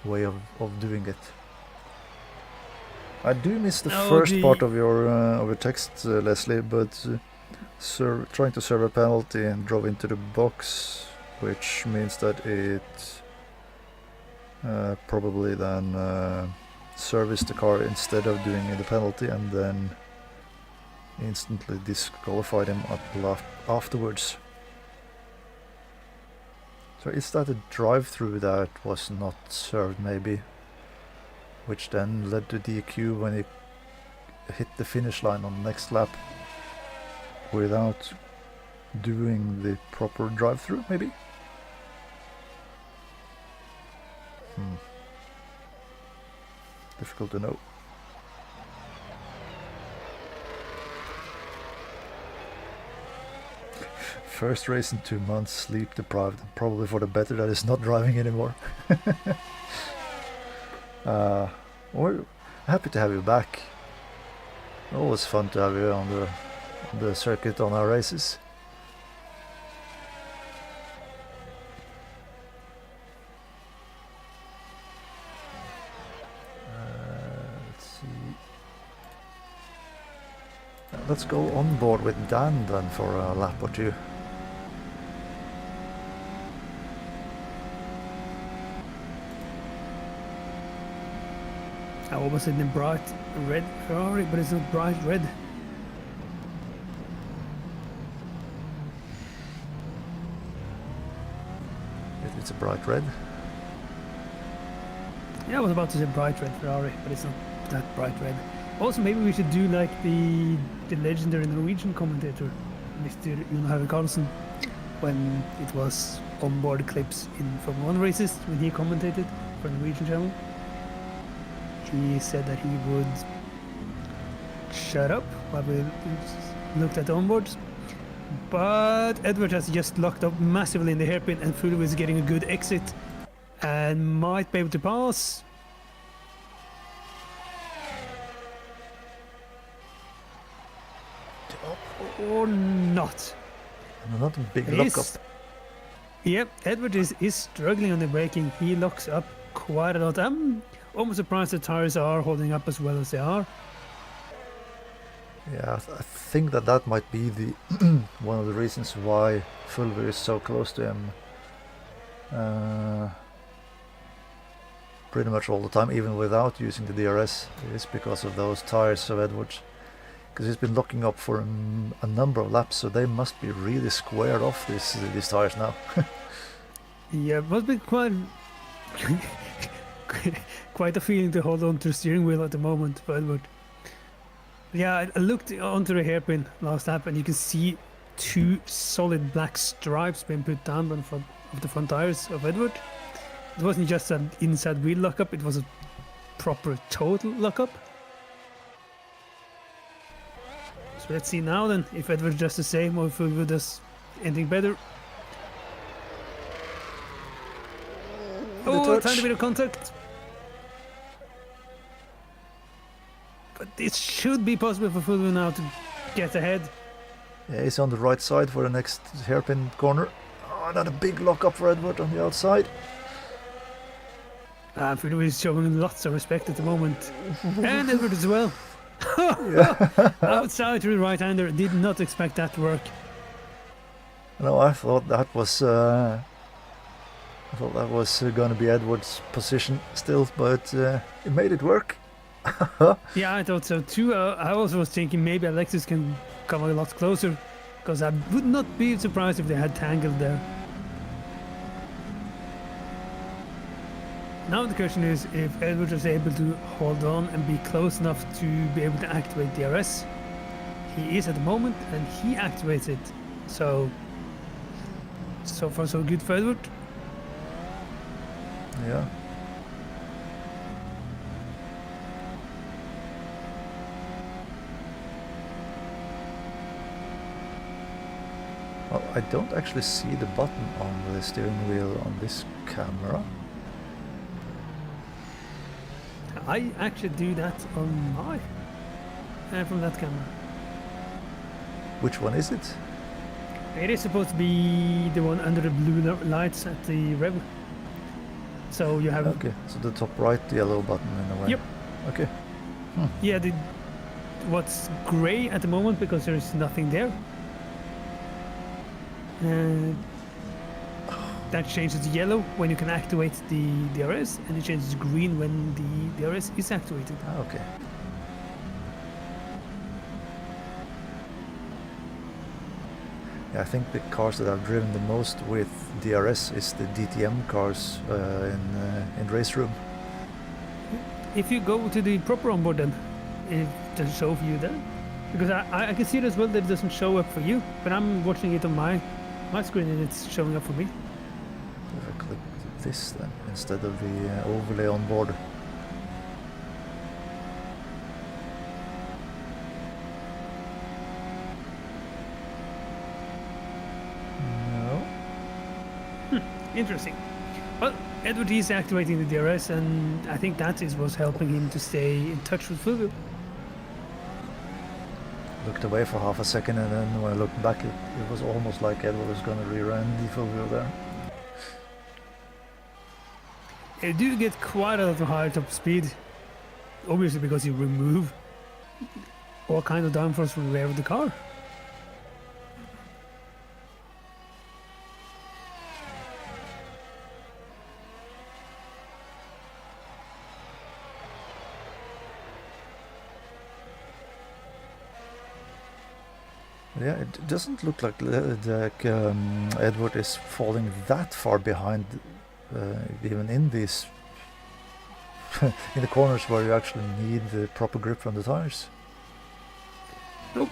way of doing it. I do miss the first part of your text, Leslie, but trying to serve a penalty and drove into the box, which means that it probably then serviced the car instead of doing the penalty, and then instantly disqualified him afterwards. So is that a drive-through that was not served maybe, which then led to DQ when he hit the finish line on the next lap without doing the proper drive-through maybe? Difficult to know. First race in 2 months, sleep deprived, probably for the better that is not driving anymore. We're happy to have you back. Always fun to have you on the circuit on our races. Let's see. Let's go on board with Dan then for a lap or 2. I almost in the bright red Ferrari, but it's not bright red. it's a bright red. Yeah, I was about to say bright red Ferrari, but it's not that bright red. Also, maybe we should do like the legendary Norwegian commentator, Mr. Jon Harry Karlsen, when it was onboard clips in Formula 1 races, when he commentated for the Norwegian channel. He said that he would shut up while we looked at the onboards. But Edward has just locked up massively in the hairpin, and Fulvio is getting a good exit and might be able to pass. Or not. Not a big It lock up. Yep, Edward is struggling on the braking. He locks up quite a lot. I'm almost surprised the tires are holding up as well as they are. Yeah, I think that might be the one of the reasons why Fulvio is so close to him. Pretty much all the time, even without using the DRS, is because of those tires of Edwards. Because he's been locking up for a number of laps, so they must be really squared off these tires now. Yeah, it must be quite quite a feeling to hold on to the steering wheel at the moment for Edward. Yeah, I looked onto the hairpin last lap, and you can see 2 solid black stripes being put down on the front of the front tires of Edward. It wasn't just an inside wheel lockup; it was a proper total lockup. So let's see now then if Edward does the same or if Fulvio does anything better. Oh, a tiny bit of contact. But it should be possible for Fulvio now to get ahead. Yeah, he's on the right side for the next hairpin corner. Oh, another big lockup for Edward on the outside. Fulvio is showing lots of respect at the moment. And Edward as well. Outside to the right-hander, did not expect that to work. No, I thought that was going to be Edward's position still, but it made it work. Yeah, I thought so too. I also was thinking maybe Alexis can come a lot closer, because I would not be surprised if they had tangled there. Now the question is if Edward is able to hold on and be close enough to be able to activate DRS. He is at the moment, and he activates it. So far so good for Edward. Yeah. Well, I don't actually see the button on the steering wheel on this camera. I actually do that on my from that camera. Which one is it? It is supposed to be the one under the blue lights at the rev. So you have Okay, so the top right yellow button in a way. Yep. Okay. Yeah, what's grey at the moment because there's nothing there. That changes to yellow when you can activate the DRS, and it changes to green when the DRS is activated. Okay. Yeah, I think the cars that I've driven the most with DRS is the DTM cars in race room. If you go to the proper onboard, then it doesn't show for you then, because I can see it as well that it doesn't show up for you, but I'm watching it on my screen and it's showing up for me. If I click this then instead of the overlay on board. No. Interesting. Well, Edward is activating the DRS, and I think that is what's helping him to stay in touch with Fulvio. Looked away for half a second, and then when I looked back, it was almost like Edward was going to rear-end the Fulvio there. You do get quite a lot of higher top speed, obviously because you remove all kinds of downforce from the rear of the car. Yeah, it doesn't look like Edward is falling that far behind even in these in the corners where you actually need the proper grip from the tires. Nope.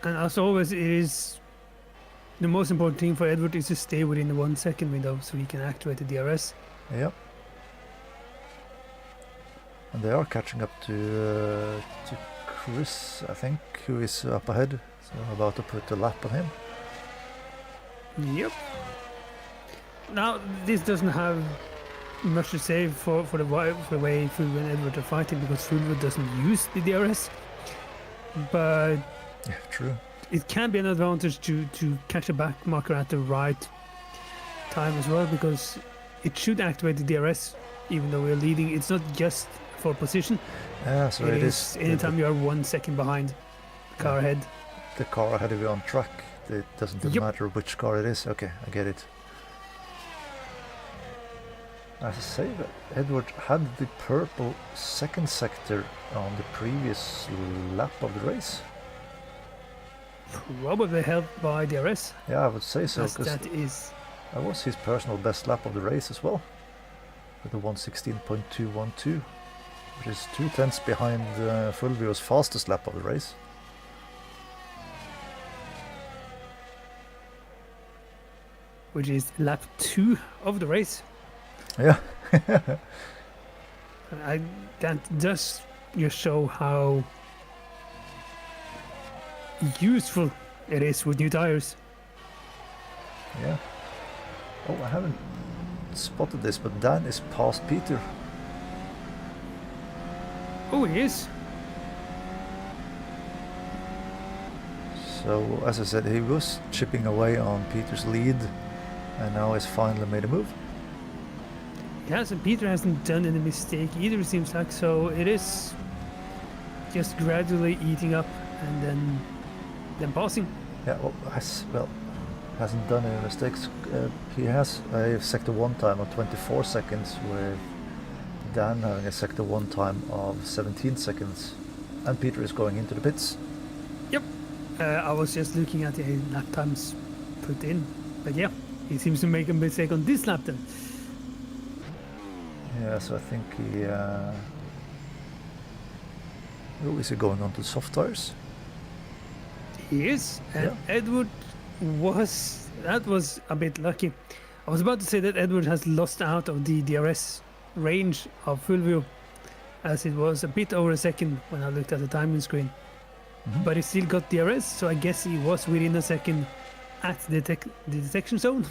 And as always, it is the most important thing for Edward is to stay within the 1 second window so he can activate the DRS. Yep. And they are catching up to Chris, I think, who is up ahead. So I'm about to put a lap on him. Yep. Now, this doesn't have much to say for the way Fulvio and Edward are fighting, because Fulvio doesn't use the DRS. But Yeah, true. it can be an advantage to catch a back marker at the right time as well, because it should activate the DRS even though we're leading. It's not just for position. Yeah, so it is. Anytime you are 1 second behind the car ahead. The car ahead of you on track. It doesn't Yep. matter which car it is. Okay, I get it. As I say, that Edward had the purple second sector on the previous lap of the race. Probably helped by DRS. Yeah, I would say so, as because that is that was his personal best lap of the race as well, with a 1:16.212, which is 2/10 behind Fulvio's fastest lap of the race. which is lap 2 of the race. Yeah. That does just show how useful it is with new tires. Yeah. Oh, I haven't spotted this, but Dan is past Peter. Oh, he is. So, as I said, he was chipping away on Peter's lead, and now has finally made a move. Yes, and Peter hasn't done any mistake either, it seems like, so it is just gradually eating up and then passing. Yeah, well, hasn't done any mistakes. He has a sector 1 time of 24 seconds, with Dan having a sector 1 time of 17 seconds, and Peter is going into the pits. Yep. I was just looking at the lap times put in, but yeah, he seems to make a mistake on this lap then. Yeah, so I think he... Oh, is he going on to soft tires? He is, and Yeah. Edward that was a bit lucky. I was about to say that Edward has lost out of the DRS range of Fulvio, as it was a bit over a second when I looked at the timing screen. Mhm. But he still got DRS, so I guess he was within a second at the detection zone.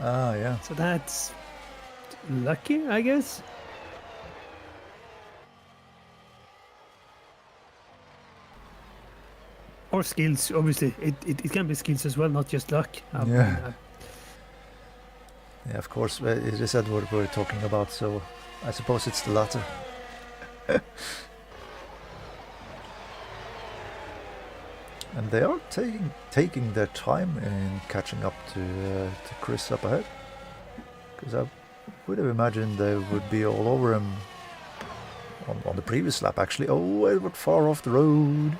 Ah, yeah. So that's lucky, I guess. Or skills, obviously. It can be skills as well, not just luck. Yeah. Yeah, of course, it is Edward we're talking about, so I suppose it's the latter. And they are taking their time in catching up to Chris up ahead, because I would have imagined they would be all over him on the previous lap, actually. Oh, Edward far off the road.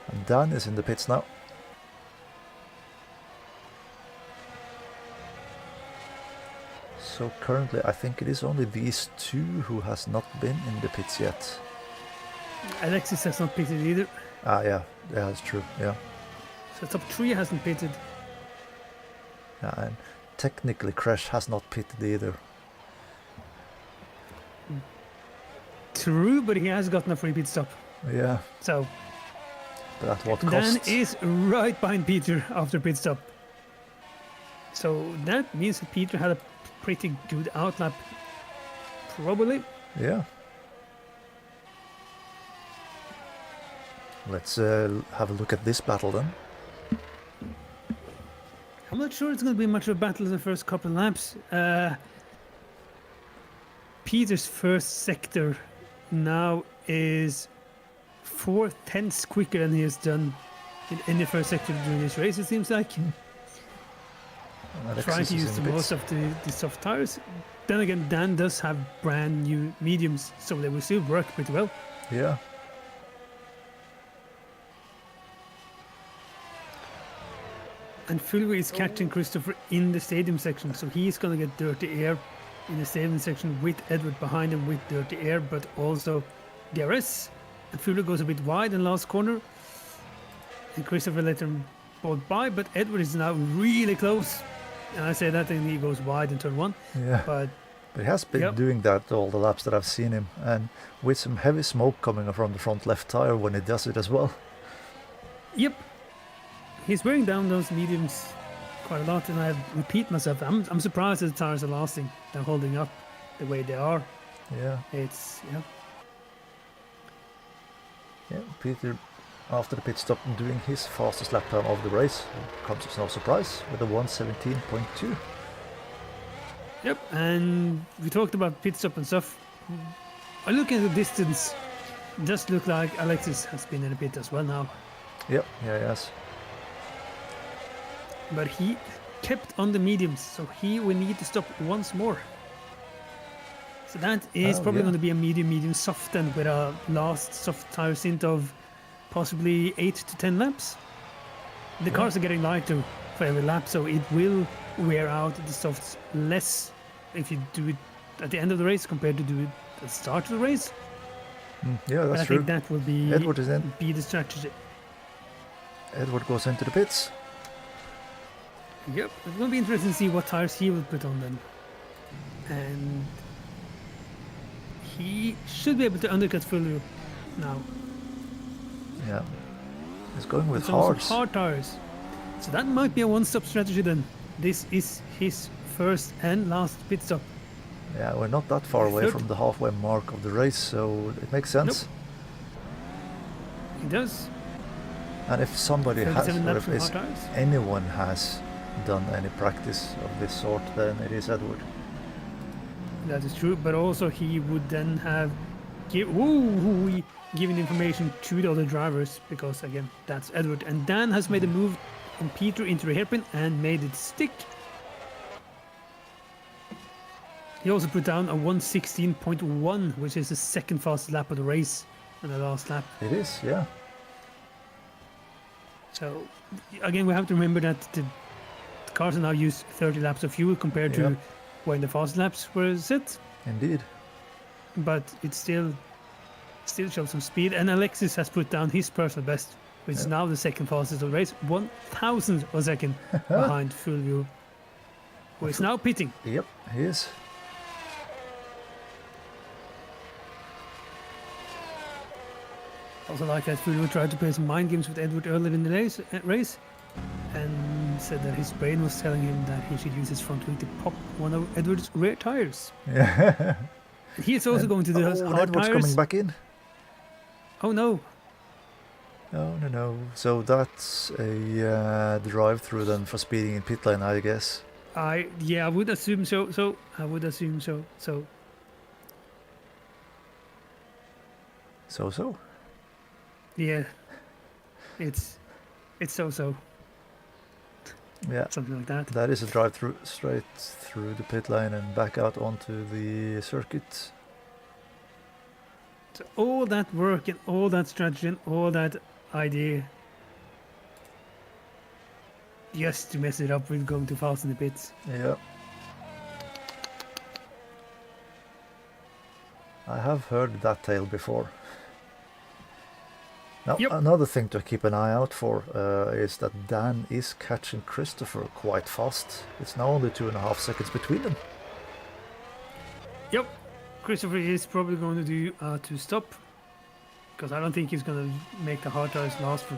And Dan is in the pits now. So currently I think it is only these two who has not been in the pits yet. Alexis has not pitted either. Ah, yeah, that's true, yeah. So top 3 hasn't pitted. Yeah, and technically Crash has not pitted either. True, but he has gotten a free pit stop. Yeah, So but at what Dan cost? is right behind Peter after pit stop. So that means that Peter had a pretty good outlap. Probably. Yeah. Let's have a look at this battle then. I'm not sure it's going to be much of a battle in the first couple of laps. Peter's first sector now is 4/10 quicker than he has done in the first sector during this race, it seems like. Alexis Trying to is use in the the most pits. of the soft tires. Then again, Dan does have brand new mediums, so they will still work pretty well. Yeah. And Fulvio is catching Christopher in the stadium section, so he's going to get dirty air in the stadium section with Edward behind him with dirty air, but also DRS. And Fulvio goes a bit wide in last corner. And Christopher let him both by, but Edward is now really close. And I say that and he goes wide in turn 1. Yeah. But But he has been doing that all the laps that I've seen him, and with some heavy smoke coming from the front left tire when he does it as well. yep, he's wearing down those mediums quite a lot, and I repeat myself, I'm surprised that the tires are lasting. They're holding up the way they are. Yeah. It's, yeah. Yeah, Peter, after the pit stop, doing his fastest lap time of the race, comes as no surprise with a 1:17.2. Yep, and we talked about pit stop and stuff. I look at the distance, it does look like Alexis has been in a pit as well now. Yep, yeah, yes. But he kept on the mediums, so he will need to stop once more. So that is probably going to be a medium soft, and with a last soft tire stint of possibly 8 to 10 laps. The cars are getting lighter for every lap, so it will wear out the softs less if you do it at the end of the race compared to do it at the start of the race. Yeah, that's I true. think that will be Edward is in. Be the strategy. Edward goes into the pits. Yep, it's going to be interesting to see what tires he will put on then. And he should be able to undercut Fulvio now. Yeah. He's going with Some hards. hard tires. So that might be a one-stop strategy then. This is his first and last pit stop. Yeah, we're not that far away Third. from the halfway mark of the race, so it makes sense. He does. And if somebody has, 37 or laps if with hard tires. anyone has done any practice of this sort, then it is Edward. That is true, but also he would then have given information to the other drivers, because again, that's Edward. And Dan has made a move on Peter into the hairpin and made it stick. He also put down a 1:16.1, which is the second fastest lap of the race and the last lap. It is, yeah. So again, we have to remember that the cars are now use 30 laps of fuel compared to when the fast laps were set. Indeed. But it still shows some speed. And Alexis has put down his personal best, which is now the second fastest of the race, 1,000 of a second behind Fulvio, who is now pitting. Yep, he is. Also like that, Fulvio tried to play some mind games with Edward earlier in the race and said that his brain was telling him that he should use his front wing to pop one of Edward's rear tires. Yeah. He is also going to do those hard Edward's tires. coming back in. Oh no. No. So that's a drive-through then for speeding in pit lane, I guess. I would assume so. I would assume so. So. Yeah. It's so. Yeah. Something like that. That is a drive-through straight through the pit lane and back out onto the circuit. So all that work and all that strategy and all that idea just to mess it up with going too fast in the pits. Yeah. I have heard that tale before. Now, another thing to keep an eye out for is that Dan is catching Christopher quite fast. It's now only 2.5 seconds between them. Yep. Christopher is probably going to do to stop, because I don't think he's going to make the hard tires last for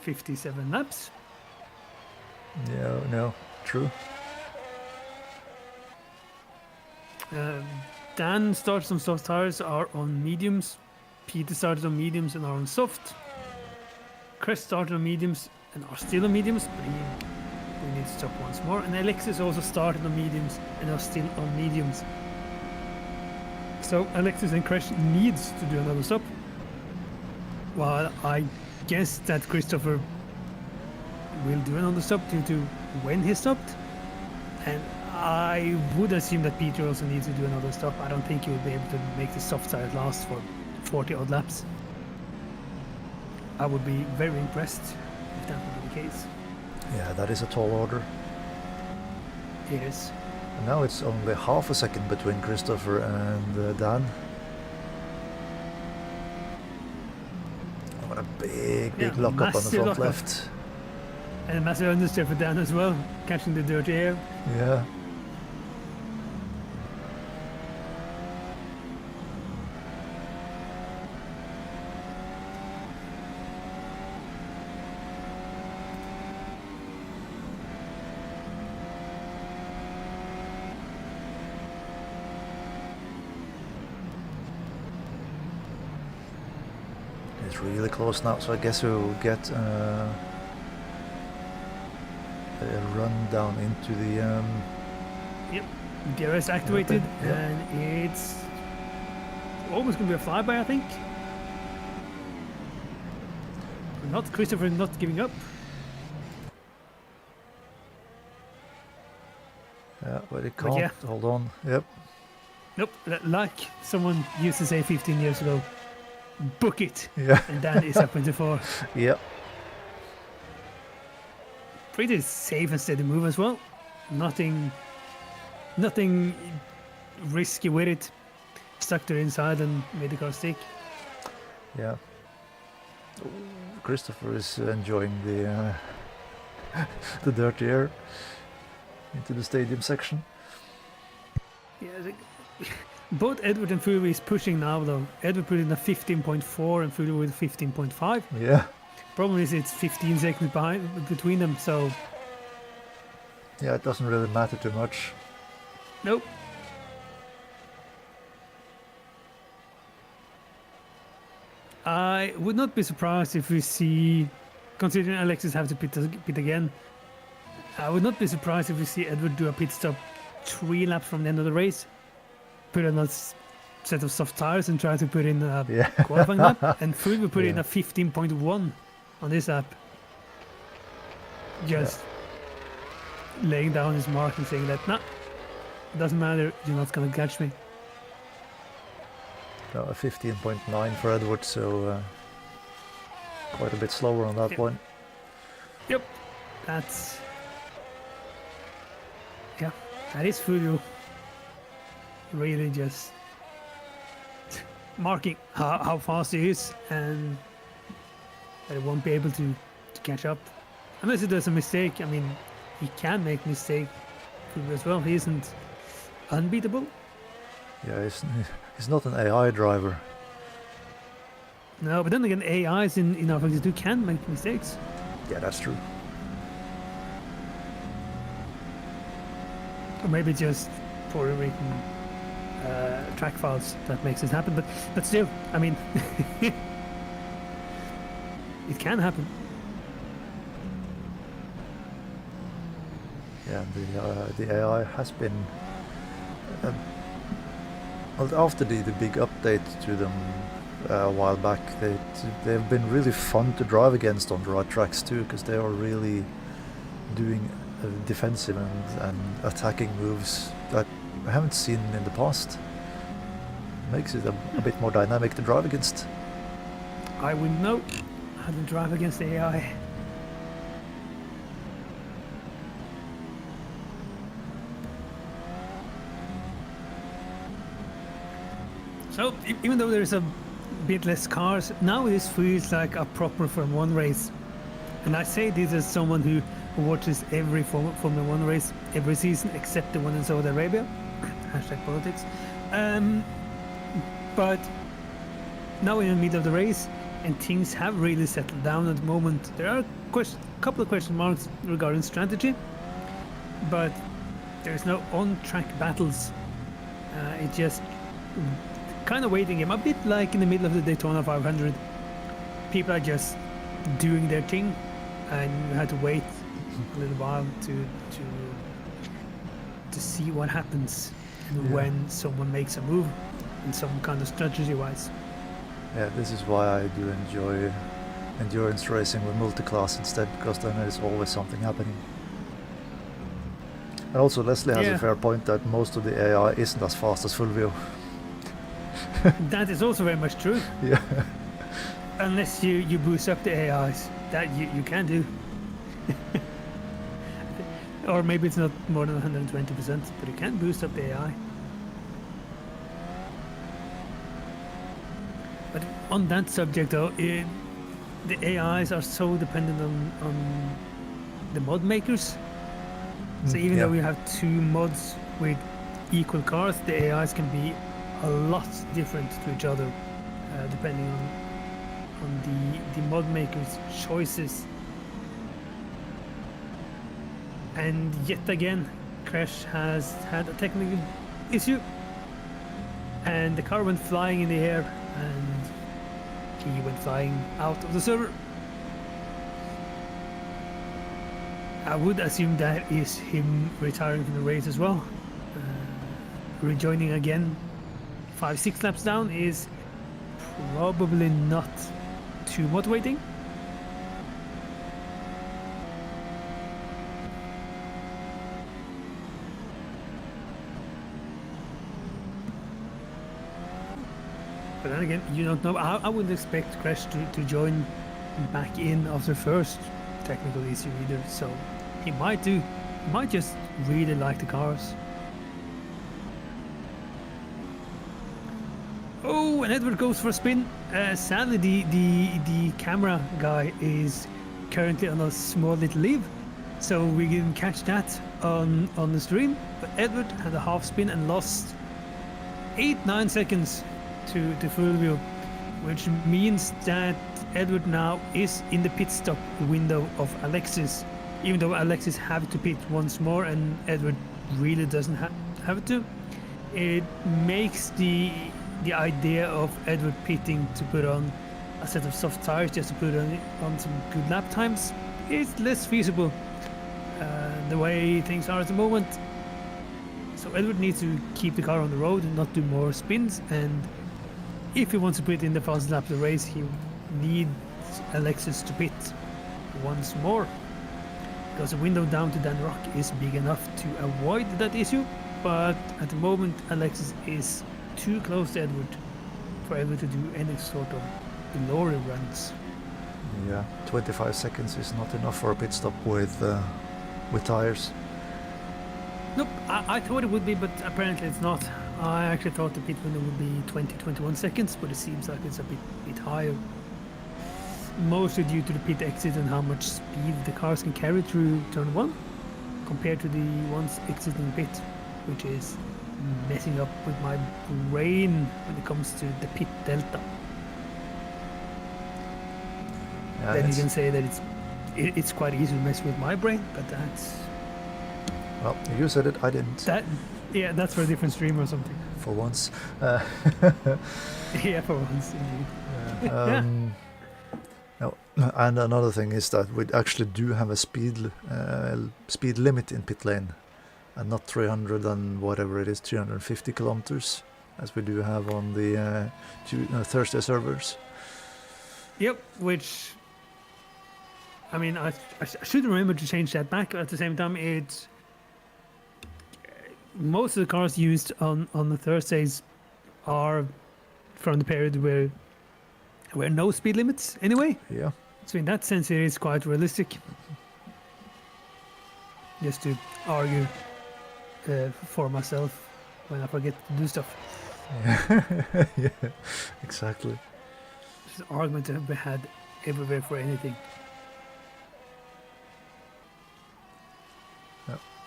57 laps. No, true. Dan starts on soft tires, are on mediums. Peter started on mediums and are on soft. Chris started on mediums and are still on mediums, but we need to stop once more. And Alexis also started on mediums and are still on mediums. So Alexis and Chris needs to do another stop. Well, I guess that Christopher will do another stop due to when he stopped. And I would assume that Peter also needs to do another stop. I don't think he will be able to make the soft tires last for 40 odd laps. I would be very impressed if that would be the case. Yeah, that is a tall order. It is. And now it's only half a second between Christopher and Dan. What a big lock up on the front left. And a massive understeer for Dan as well, catching the dirty air. Yeah. It's really close now, so I guess we'll get a run down into the... Yep, DRS activated, Yep. and it's almost going to be a flyby, I think. Not Christopher not giving up. Yeah, but it can't. yeah. Hold on. Yep. Nope, like someone used to say 15 years ago, book it. Yeah. And Dan is up into 4. Yep. Pretty safe and steady move as well. Nothing risky with it. Stuck to the inside and made the car stick. Yeah. Christopher is enjoying the the dirty air into the stadium section. Yeah, both Edward and Fury is pushing now though. Edward put in a 15.4 and Fury with 15.5. Yeah. Problem is it's 15 seconds behind between them, so Yeah, it doesn't really matter too much. nope. I would not be surprised if we see, considering Alexis have to pit again, I would not be surprised if we see Edward do a pit stop 3 laps from the end of the race, put on a set of soft tires and try to put in a Yeah. qualifying lap, and Food will put in Yeah. a 15.1 on this lap. Just laying down his mark and saying that, nah, doesn't matter, you're not gonna catch me. No, a 15.9 for Edward, so quite a bit slower on that Yep. one. Yep, that's... Yeah, that is Furio. Really just marking how fast he is and that he won't be able to catch up. Unless he does a mistake. I mean, he can make mistake as well. He isn't unbeatable. Yeah, he's not an AI driver. No, but then again, AIs in rFactor can make mistakes. Yeah, that's true. Or maybe just poorly written track files that makes it happen. But still, I mean, it can happen. Yeah, the AI has been well, after the big update to them a while back. They've been really fun to drive against on the right tracks too, because they are really doing defensive and attacking moves that I haven't seen in the past. Makes it a bit more dynamic to drive against. I wouldn't know how to drive against AI. So, even though there's a bit less cars, now this feels like a proper Formula 1 race. And I say this as someone who watches every Formula 1 race every season except the one in Saudi Arabia. Hashtag politics. But now in the middle of the race, and things have really settled down at the moment. There are a couple of question marks regarding strategy, but there's no on-track battles. It's just kind of waiting game, a bit like in the middle of the Daytona 500. People are just doing their thing, and you had to wait a little while to see what happens and when someone makes a move, and some kind of strategy-wise. Yeah, this is why I do enjoy endurance racing with multi-class instead, because then there's always something happening. And also Leslie has a fair point that most of the AI isn't as fast as Fulvio. That is also very much true. Yeah. Unless you boost up the AIs, that you can do. or maybe it's not more than 120%, but it can boost up the AI. But on that subject, though, the AIs are so dependent on the mod makers. So even though we have two mods with equal cars, the AIs can be a lot different to each other, depending on the mod makers' choices. And yet again, Crash has had a technical issue, and the car went flying in the air, and he went flying out of the server. I would assume that is him retiring from the race as well. Rejoining again 5-6 laps down is probably not too motivating. But then again, you don't know. I wouldn't expect Crash to join back in after first technical issue either, so he might just really like the cars. Oh, and Edward goes for a spin. Sadly, the camera guy is currently on a small little leave, so we didn't catch that on the stream. But Edward had a half spin and lost 8-9 seconds to full view, which means that Edward now is in the pit stop window of Alexis, even though Alexis have to pit once more and Edward really doesn't have to. It makes the idea of Edward pitting to put on a set of soft tires just to put on some good lap times is less feasible the way things are at the moment. So Edward needs to keep the car on the road and not do more spins, and if he wants to put in the fast lap of the race, he needs Alexis to pit once more, because the window down to Dan Rock is big enough to avoid that issue, but at the moment Alexis is too close to Edward for Edward to do any sort of glory runs. Yeah, 25 seconds is not enough for a pit stop with tires. Nope, I thought it would be, but apparently it's not. I actually thought the pit window would be 20-21 seconds, but it seems like it's a bit higher. Mostly due to the pit exit and how much speed the cars can carry through turn 1 compared to the ones exiting pit, which is messing up with my brain when it comes to the pit delta. Yeah, then you can say that it's quite easy to mess with my brain, but that's... Well, you said it, I didn't. That's for a different stream or something. For once. Yeah, for once, indeed. No, and another thing is that we actually do have a speed limit in pit lane, and not 300 and whatever it is, 350 kilometers, as we do have on the Thursday servers. Yep, which, I mean, I should remember to change that back. At the same time, it's most of the cars used on the Thursdays are from the period where no speed limits anyway. Yeah. So in that sense, it is quite realistic. Just to argue for myself when I forget to do stuff. Yeah, yeah, exactly. It's an argument to be had everywhere for anything.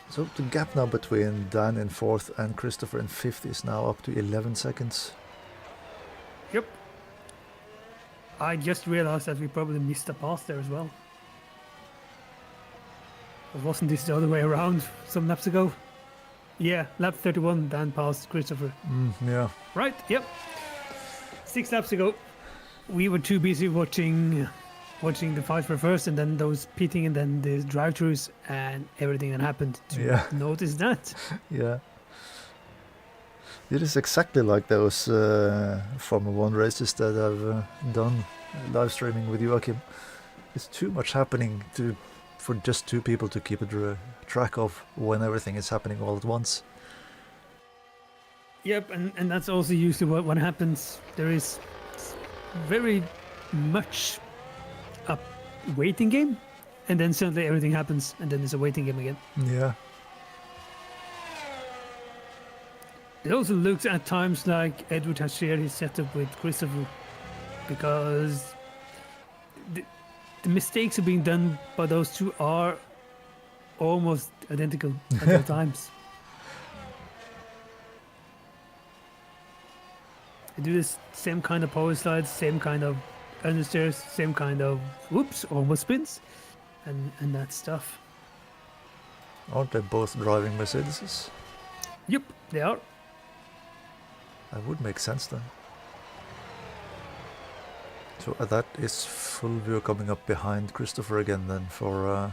So the gap now between Dan in 4th and Christopher in 5th is now up to 11 seconds. Yep. I just realized that we probably missed a pass there as well. But wasn't this the other way around some laps ago? Yeah, lap 31, Dan passed Christopher. Yeah. Right, yep. 6 laps ago, we were too busy watching the fight for first, and then those pitting, and then the drive-thrus, and everything that happened to notice that. Yeah. It is exactly like those Formula 1 races that I've done live streaming with Joachim. It's too much happening for just two people to keep a track of when everything is happening all at once. Yep, and that's also usually what happens. There is very much a waiting game, and then suddenly everything happens, and then it's a waiting game again. Yeah. It also looks at times like Edward has shared his setup with Christopher, because the mistakes are being done by those two are almost identical at all times. They do this same kind of power slides, same kind of understairs, same kind of whoops, almost spins, and that stuff. Aren't they both driving Mercedeses? Yep, they are. That would make sense then. So that is Fulvio coming up behind Christopher again then for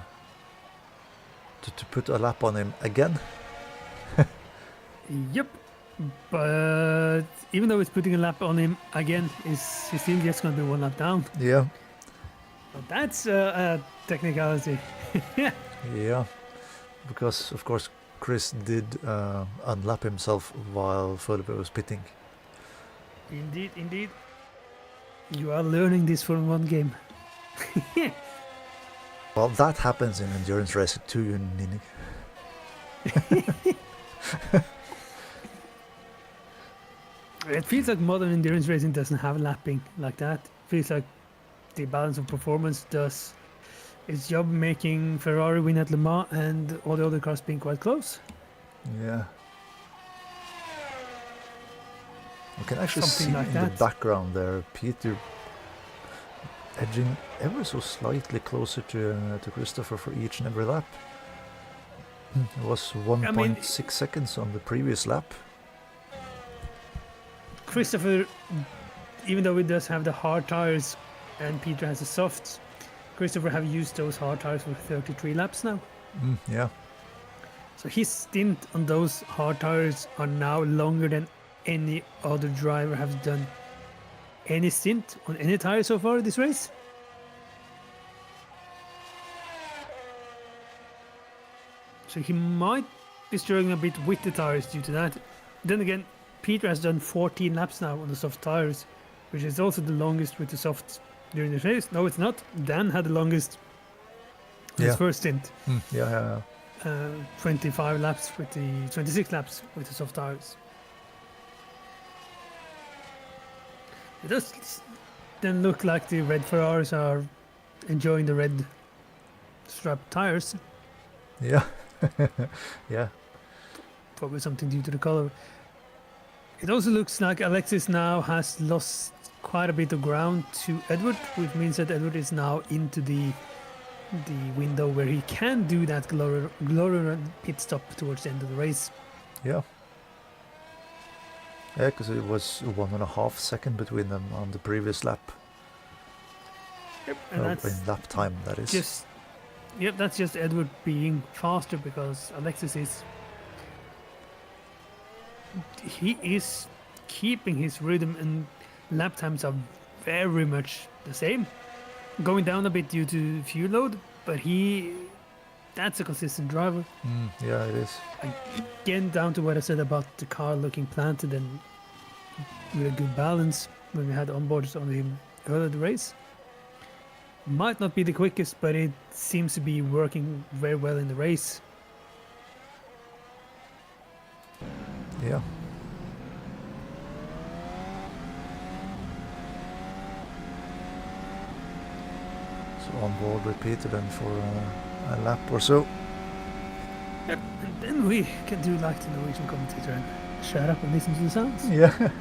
to put a lap on him again. Yep. But even though it's putting a lap on him again, he's still just going to be one lap down. Yeah. But that's a technicality. Yeah. Because of course Chris did unlap himself while Fulvio was pitting. Indeed, indeed. You are learning this from one game. Well, that happens in endurance racing too, Nini. It feels like modern endurance racing doesn't have lapping like that. It feels like the balance of performance does its job, making Ferrari win at Le Mans and all the other cars being quite close. Yeah. You can actually Something see like in that. the background there Peter edging ever so slightly closer to Christopher for each and every lap. It was 1.6 seconds on the previous lap. Christopher, even though he does have the hard tires and Peter has the softs, Christopher have used those hard tires for 33 laps now. Yeah. So his stint on those hard tires are now longer than any other driver has done any stint on any tire so far this race. So he might be struggling a bit with the tires due to that. Then again, Peter has done 14 laps now on the soft tires, which is also the longest with the softs during the race. No, it's not. Dan had the longest on his first stint. Yeah. 25 laps with the 26 laps with the soft tires. It does then look like the red Ferraris are enjoying the red strap tires. Yeah. Yeah. Probably something due to the color. It also looks like Alexis now has lost quite a bit of ground to Edward, which means that Edward is now into the window where he can do that glory run pit stop towards the end of the race. Yeah. Yeah, because it was 1.5 seconds between them on the previous lap. Yep, and that's in lap time, that is. That's just Edward being faster, because Alexis is keeping his rhythm, and lap times are very much the same. Going down a bit due to fuel load, but that's a consistent driver. Yeah, it is. Again, down to what I said about the car looking planted and with a good balance when we had onboards on him earlier in the race. Might not be the quickest, but it seems to be working very well in the race. Yeah. So on board with Peter then for a lap or so. Yep, and then we can do like the Norwegian commentator and shut up and listen to the sounds. Yeah.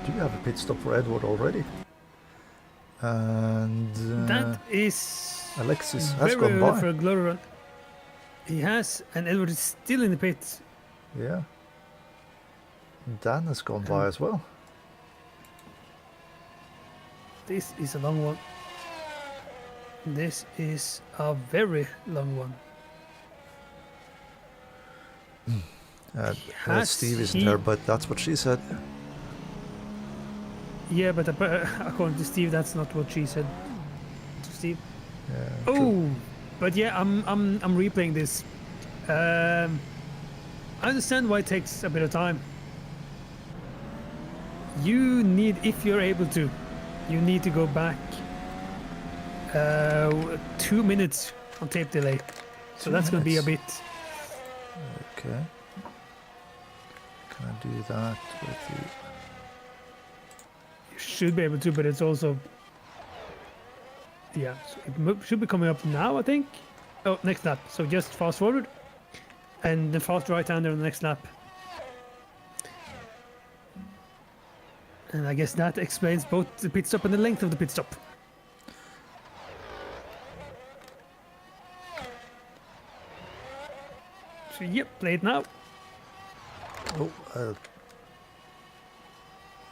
do have a pit stop for Edward already. And That is Alexis has very gone early by. for a glory run. He has, and Edward is still in the pit. Yeah. Dan has gone by as well. This is a long one. This is a very long one. Has Steve isn't he- there, but that's what she said. Yeah, but according to Steve, that's not what she said to Steve. Yeah, true. Oh, but yeah, I'm replaying this. I understand why it takes a bit of time. You need, if you're able to, you need to go back 2 minutes on tape delay. So 2 that's going to be a minutes. bit. Okay. Can I do that with the... You should be able to, but it's also. Yeah, so it should be coming up now, I think. Oh, next lap. So just fast forward, and then fast right-hander on the next lap. And I guess that explains both the pit stop and the length of the pit stop. So yep, play it now. Oh,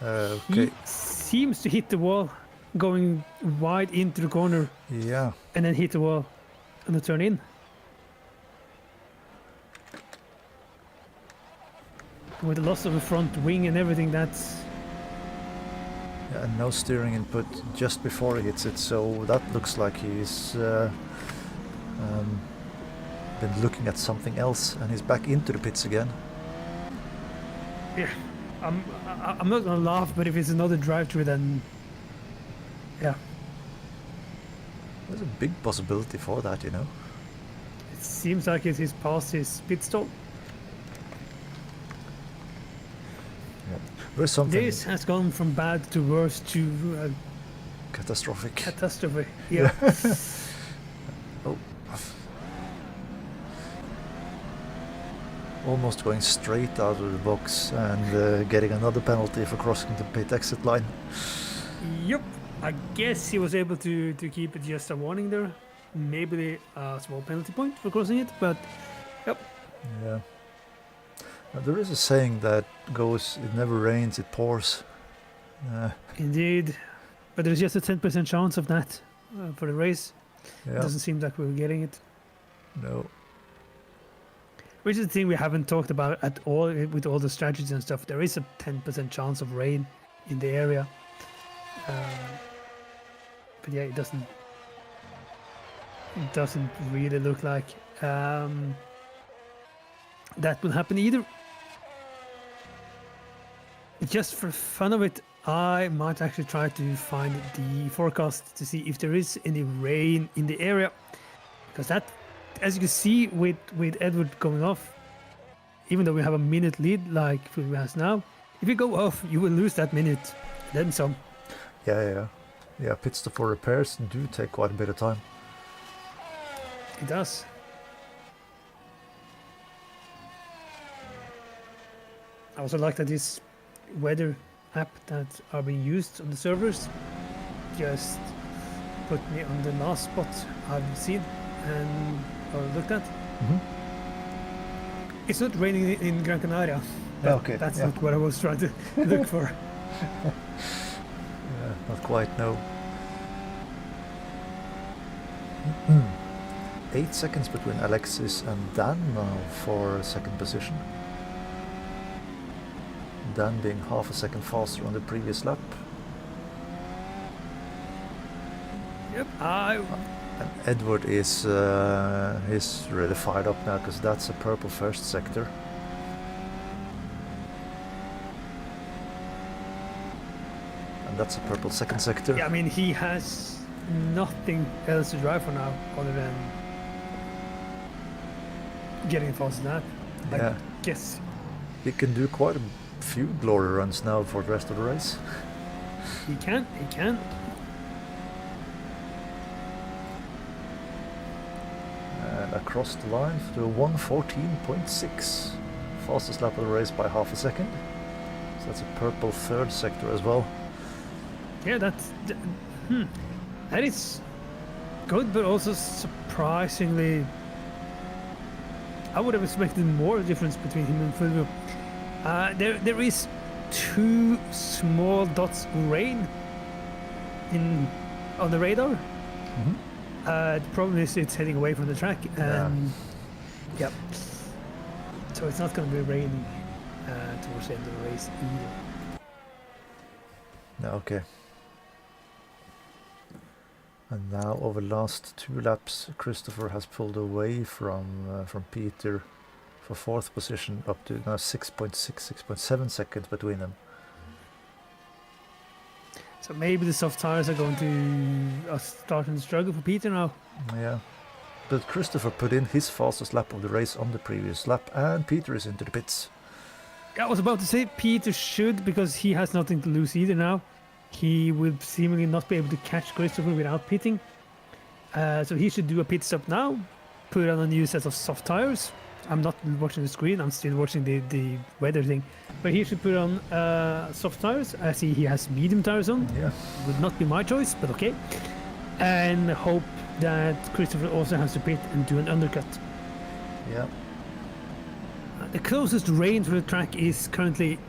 okay. He seems to hit the wall, going wide into the corner, Yeah. and then hit the wall, and then turn in. With the loss of the front wing and everything, that's. Yeah, and no steering input just before he hits it, so that looks like he's been looking at something else, and he's back into the pits again. Yeah, I'm not gonna laugh, but if it's another drive-through, then yeah, There's a big possibility for that, you know. it seems like he's past his pit stop. There's something This has gone from bad to worse to catastrophic. catastrophe. Yeah. Oh. Almost going straight out of the box and getting another penalty for crossing the pit exit line. Yep. I guess he was able to keep it just a warning there. Maybe a small penalty point for crossing it, but yep. Yeah. There is a saying that goes, it never rains, it pours. Indeed. But there's just a 10% chance of that for the race. It Yeah. doesn't seem like we're getting it. No. Which is the thing we haven't talked about at all with all the strategies and stuff. There is a 10% chance of rain in the area. But yeah, it doesn't really look like that will happen either. Just for fun of it, I might actually try to find the forecast to see if there is any rain in the area, because that, as you can see with Edward going off, even though we have a minute lead like Phil has now, if you go off, you will lose that minute, then some. Yeah. Pit stop for repairs do take quite a bit of time. It does. I also like that this weather app that are being used on the servers just put me on the last spot I've seen and looked at. Mm-hmm. It's not raining in Gran Canaria. Yeah, okay. That's yeah. not what I was trying to look for. Yeah, not quite, no. 8 seconds between Alexis and Dan now for second position. Dan being half a second faster on the previous lap. Yep. And Edward is really fired up now because that's a purple first sector. And that's a purple second sector. Yeah, I mean, he has nothing else to drive for now other than getting fast lap. Yeah. I guess. He can do quite a few glory runs now for the rest of the race. He can. And across the line to 1:14.6. Fastest lap of the race by half a second. That's a purple third sector as well. Yeah, that is good, but also surprisingly, I would have expected more difference between him and Fulvio. There is 2 small dots of rain on the radar. Mm-hmm. The problem is it's heading away from the track, and yep. So it's not going to be raining towards the end of the race either. No, okay. And now over the last 2 laps, Christopher has pulled away from Peter for 4th position, up to now 6.6, 6.7 seconds between them. So maybe the soft tires are going to starting to struggle for Peter now. Yeah. But Christopher put in his fastest lap of the race on the previous lap, and Peter is into the pits. I was about to say Peter should, because he has nothing to lose either now. He will seemingly not be able to catch Christopher without pitting. So he should do a pit stop now, put on a new set of soft tires. I'm not watching the screen, I'm still watching the weather thing. But he should put on soft tires. I see he has medium tires on. Yeah. Would not be my choice, but okay. And hope that Christopher also has to pit and do an undercut. Yeah. The closest rain to the track is currently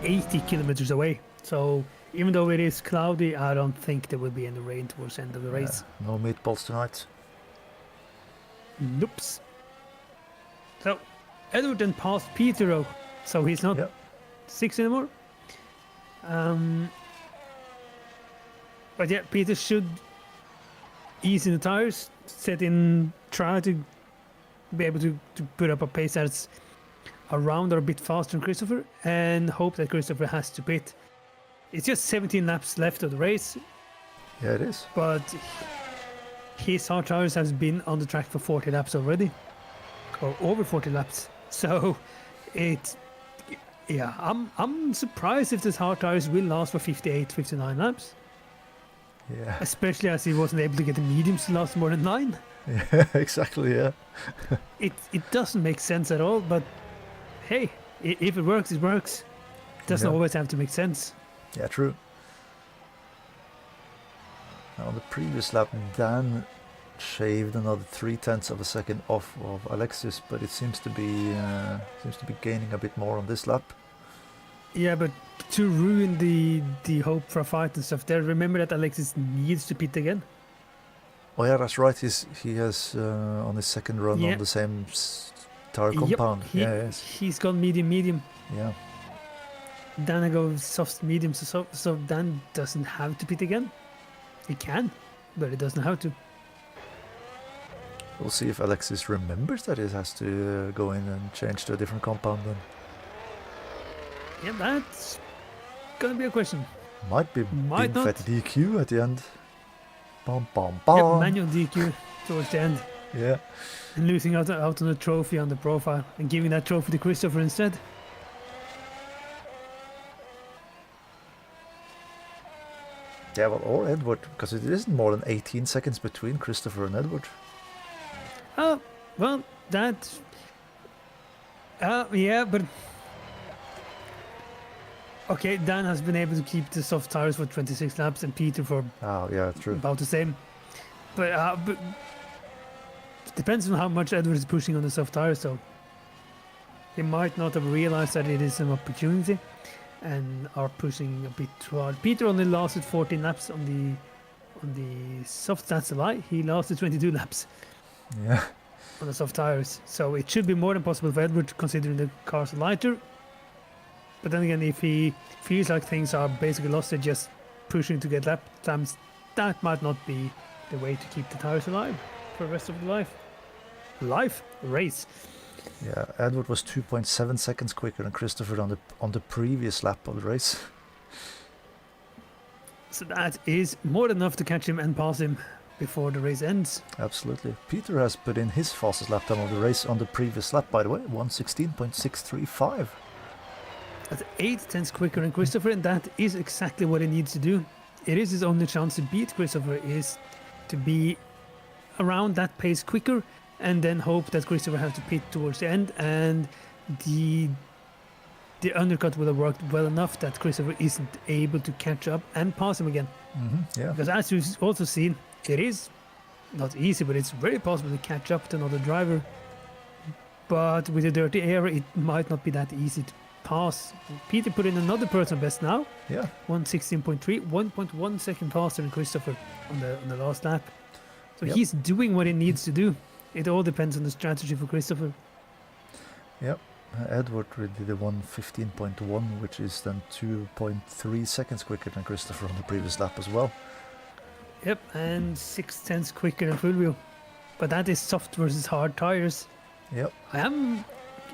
80 kilometers away. So even though it is cloudy, I don't think there will be any rain towards the end of the race. No meatballs tonight. Nope. So Edward then passed Peter, though, so he's not 6 anymore. But yeah, Peter should ease in the tires, try to be able to put up a pace that's around or a bit faster than Christopher, and hope that Christopher has to pit. It's just 17 laps left of the race. Yeah, it is. But his hard tires has been on the track for 40 laps already, or over 40 laps. So I'm surprised if this hard tires will last for 58, 59 laps. Yeah. Especially as he wasn't able to get the mediums to last more than 9. Yeah, exactly, yeah. It doesn't make sense at all, but hey, if it works, it works. It doesn't always have to make sense. Yeah, true. Now, on the previous lap, Dan shaved another 0.3 of a second off of Alexis, but it seems to be gaining a bit more on this lap. Yeah, but to ruin the hope for a fight and stuff there, remember that Alexis needs to pit again. Oh yeah, that's right. He has on his second run on the same tire compound. He's gone medium. Yeah. Dan I go soft medium, so Dan doesn't have to pit again. He can, but he doesn't have to. We'll see if Alexis remembers that he has to go in and change to a different compound then. Yeah, that's gonna be a question. Might be Might big not. fat DQ at the end. Bum bum bum. Yep, manual DQ towards the end. Yeah. And losing out on the trophy on the profile and giving that trophy to Christopher instead. Yeah, well, or Edward, because it isn't more than 18 seconds between Christopher and Edward. Oh, well, that... yeah, but... Okay, Dan has been able to keep the soft tires for 26 laps and Peter for true. about the same. But it depends on how much Edward is pushing on the soft tires, so he might not have realized that it is an opportunity and are pushing a bit too hard. Peter only lasted 14 laps on the soft. That's a lie. He lasted 22 laps. Yeah. On the soft tires, so it should be more than possible for Edward considering the cars are lighter. But then again, if he feels like things are basically lost, they're just pushing to get lap times, that might not be the way to keep the tires alive for the rest of the race. Yeah, Edward was 2.7 seconds quicker than Christopher on the previous lap of the race. So that is more than enough to catch him and pass him before the race ends. Absolutely. Peter has put in his fastest lap time of the race on the previous lap, by the way, 1:16.635. That's 8 tenths quicker than Christopher, and that is exactly what he needs to do. It is his only chance to beat Christopher, is to be around that pace quicker and then hope that Christopher has to pit towards the end, and the the undercut would have worked well enough that Christopher isn't able to catch up and pass him again. Yeah. Because as you've also seen, it is not easy, but it's very possible to catch up to another driver. But with a dirty air, it might not be that easy to pass. Peter put in another personal best now. Yeah. 1:16.3, 1.1 second faster than Christopher on the last lap. So Yep. he's doing what he needs to do. It all depends on the strategy for Christopher. Yep. Edward did a 1:15.1, which is then 2.3 seconds quicker than Christopher on the previous lap as well. Yep, and 6/10 quicker than Fulvio. But that is soft versus hard tires. Yep.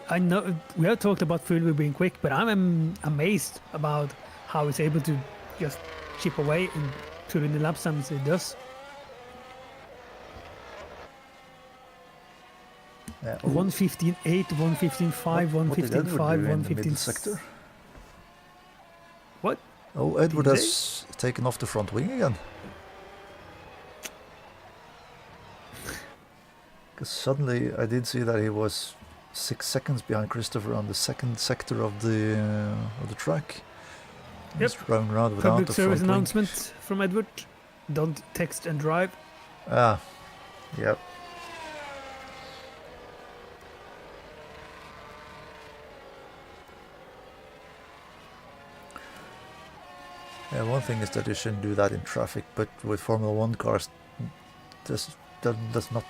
I know we have talked about Fulvio being quick, but I'm amazed about how he's able to just chip away and put in the lap times he does. Yeah. 1:15.8, 1:15.5, What did Edward 1:15.5, do in the middle 1:15. sector? What? Oh, Edward Did has taken off the front wing again. Because suddenly I did see that he was 6 seconds behind Christopher on the second sector of the track. Yep. He's driving around without Public the service front wing. announcement from Edward. Don't text and drive. Ah, yep. Yeah, one thing is that you shouldn't do that in traffic, but with Formula One cars, this does not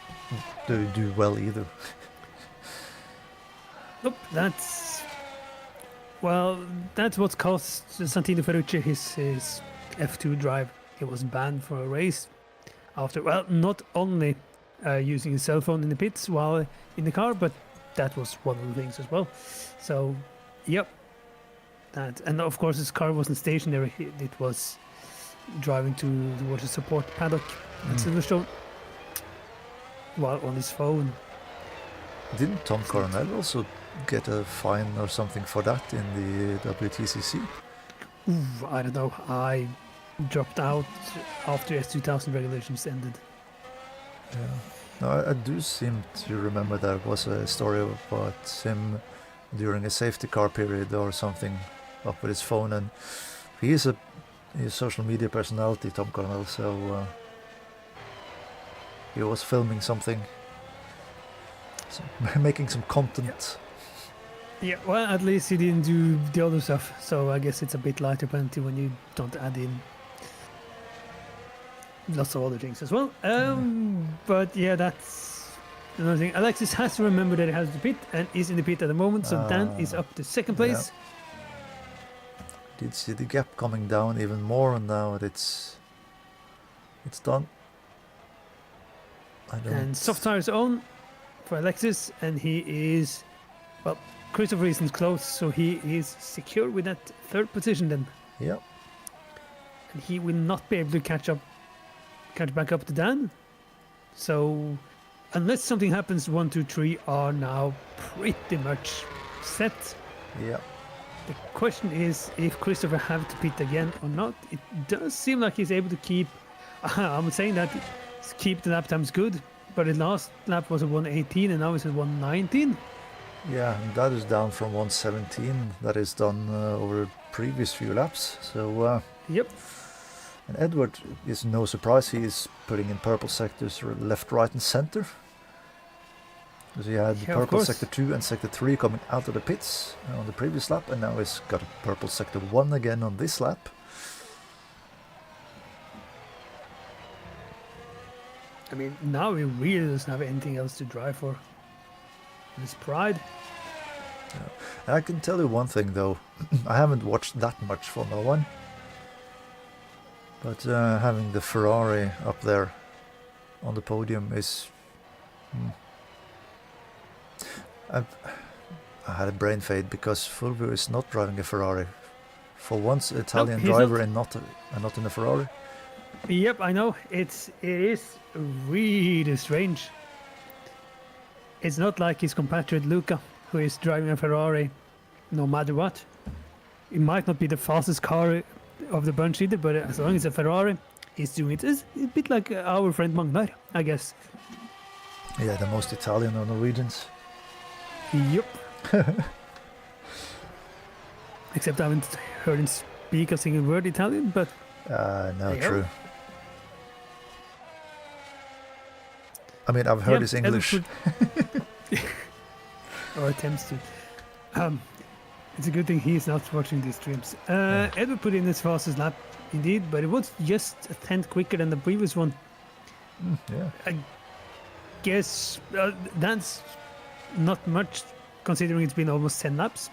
do well either. Nope, that's what cost Santino Ferrucci his F2 drive. He was banned for a race after, well, not only using his cell phone in the pits while in the car, but that was one of the things as well. So, yep. That, and of course his car wasn't stationary, it was driving towards the support paddock at Silverstone while on his phone. Didn't Tom Coronel also get a fine or something for that in the WTCC? Ooh, I don't know, I dropped out after S2000 regulations ended. Yeah. No, I do seem to remember there was a story about him during a safety car period or something up with his phone, and he's a social media personality, Tom Coronel, so he was filming something, so making some content. Yeah, well, at least he didn't do the other stuff, so I guess it's a bit lighter penalty when you don't add in lots of other things as well. But yeah, that's another thing. Alexis has to remember that he has the pit and is in the pit at the moment, so Dan is up to second place. Yeah. Did see the gap coming down even more, and now it's done. And soft tires on for Alexis, and he is, well, Christopher isn't close, so he is secure with that third position then. Yep. And he will not be able to catch back up to Dan. So unless something happens, 1, 2, 3 are now pretty much set. Yep. The question is if Christopher have to pit again or not. It does seem like he's able to keep, I'm saying that, keep the lap times good, but the last lap was a 1:18 and now it's a 1:19. Yeah, and that is down from 1:17 that is done over previous few laps. So Yep. and Edward is no surprise, he is putting in purple sectors left, right and center. Because he had Yeah, of purple course. sector 2 and sector 3 coming out of the pits on the previous lap, and now he's got a purple sector 1 again on this lap. I mean, now he really doesn't have anything else to drive for. His pride. And I can tell you one thing though, I haven't watched that much Formula 1, but having the Ferrari up there on the podium is... I had a brain fade because Fulvio is not driving a Ferrari. For once, Italian he's driver not. and not in a Ferrari. Yep, I know. It is really strange. It's not like his compatriot Luca, who is driving a Ferrari no matter what. It might not be the fastest car of the bunch either, but as long as it's a Ferrari, he's doing it. It's a bit like our friend Magnar, I guess. Yeah, the most Italian of Norwegians. Yep. except I haven't heard him speak a single word Italian, but No, There you go. true. I mean, I've heard yeah, his Edward English. or attempts to. It's a good thing he's not watching these streams. Edward put in his fastest lap, indeed, but it was just a tenth quicker than the previous one. Yeah. I guess that's not much, considering it's been almost 10 laps.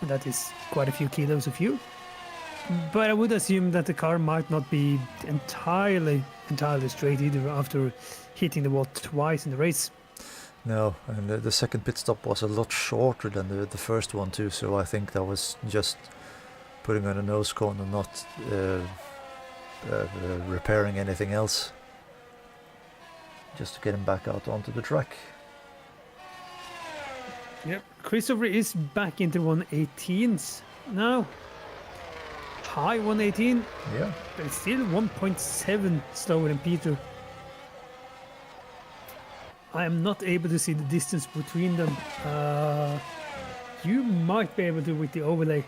That is quite a few kilos of fuel. But I would assume that the car might not be entirely straight either after hitting the wall twice in the race. No, and the second pit stop was a lot shorter than the first one too, so I think that was just putting on a nose cone and not repairing anything else. Just to get him back out onto the track. Yep, Christopher is back into 118s now. High 118, Yeah. but it's still 1.7 slower than Peter. I am not able to see the distance between them. You might be able to with the overlay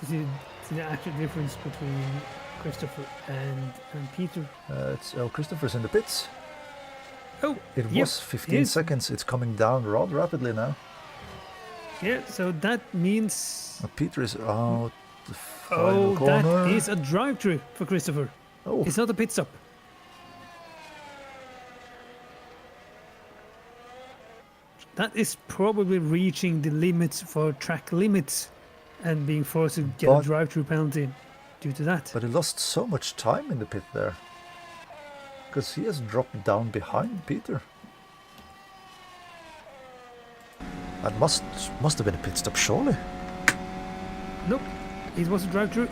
to see the actual difference between Christopher and Peter. Christopher's in the pits. Oh, It yep, was 15 yes. seconds. It's coming down rather rapidly now. Yeah, so that means... Peter is out the final Oh, corner. that is a drive-through for Christopher. Oh, It's not a pit stop. That is probably reaching the limits for track limits and being forced to get a But- drive-through penalty due to that. but he lost so much time in the pit there. Because he has dropped down behind Peter. That must have been a pit stop, surely. Nope, it was a drive-through.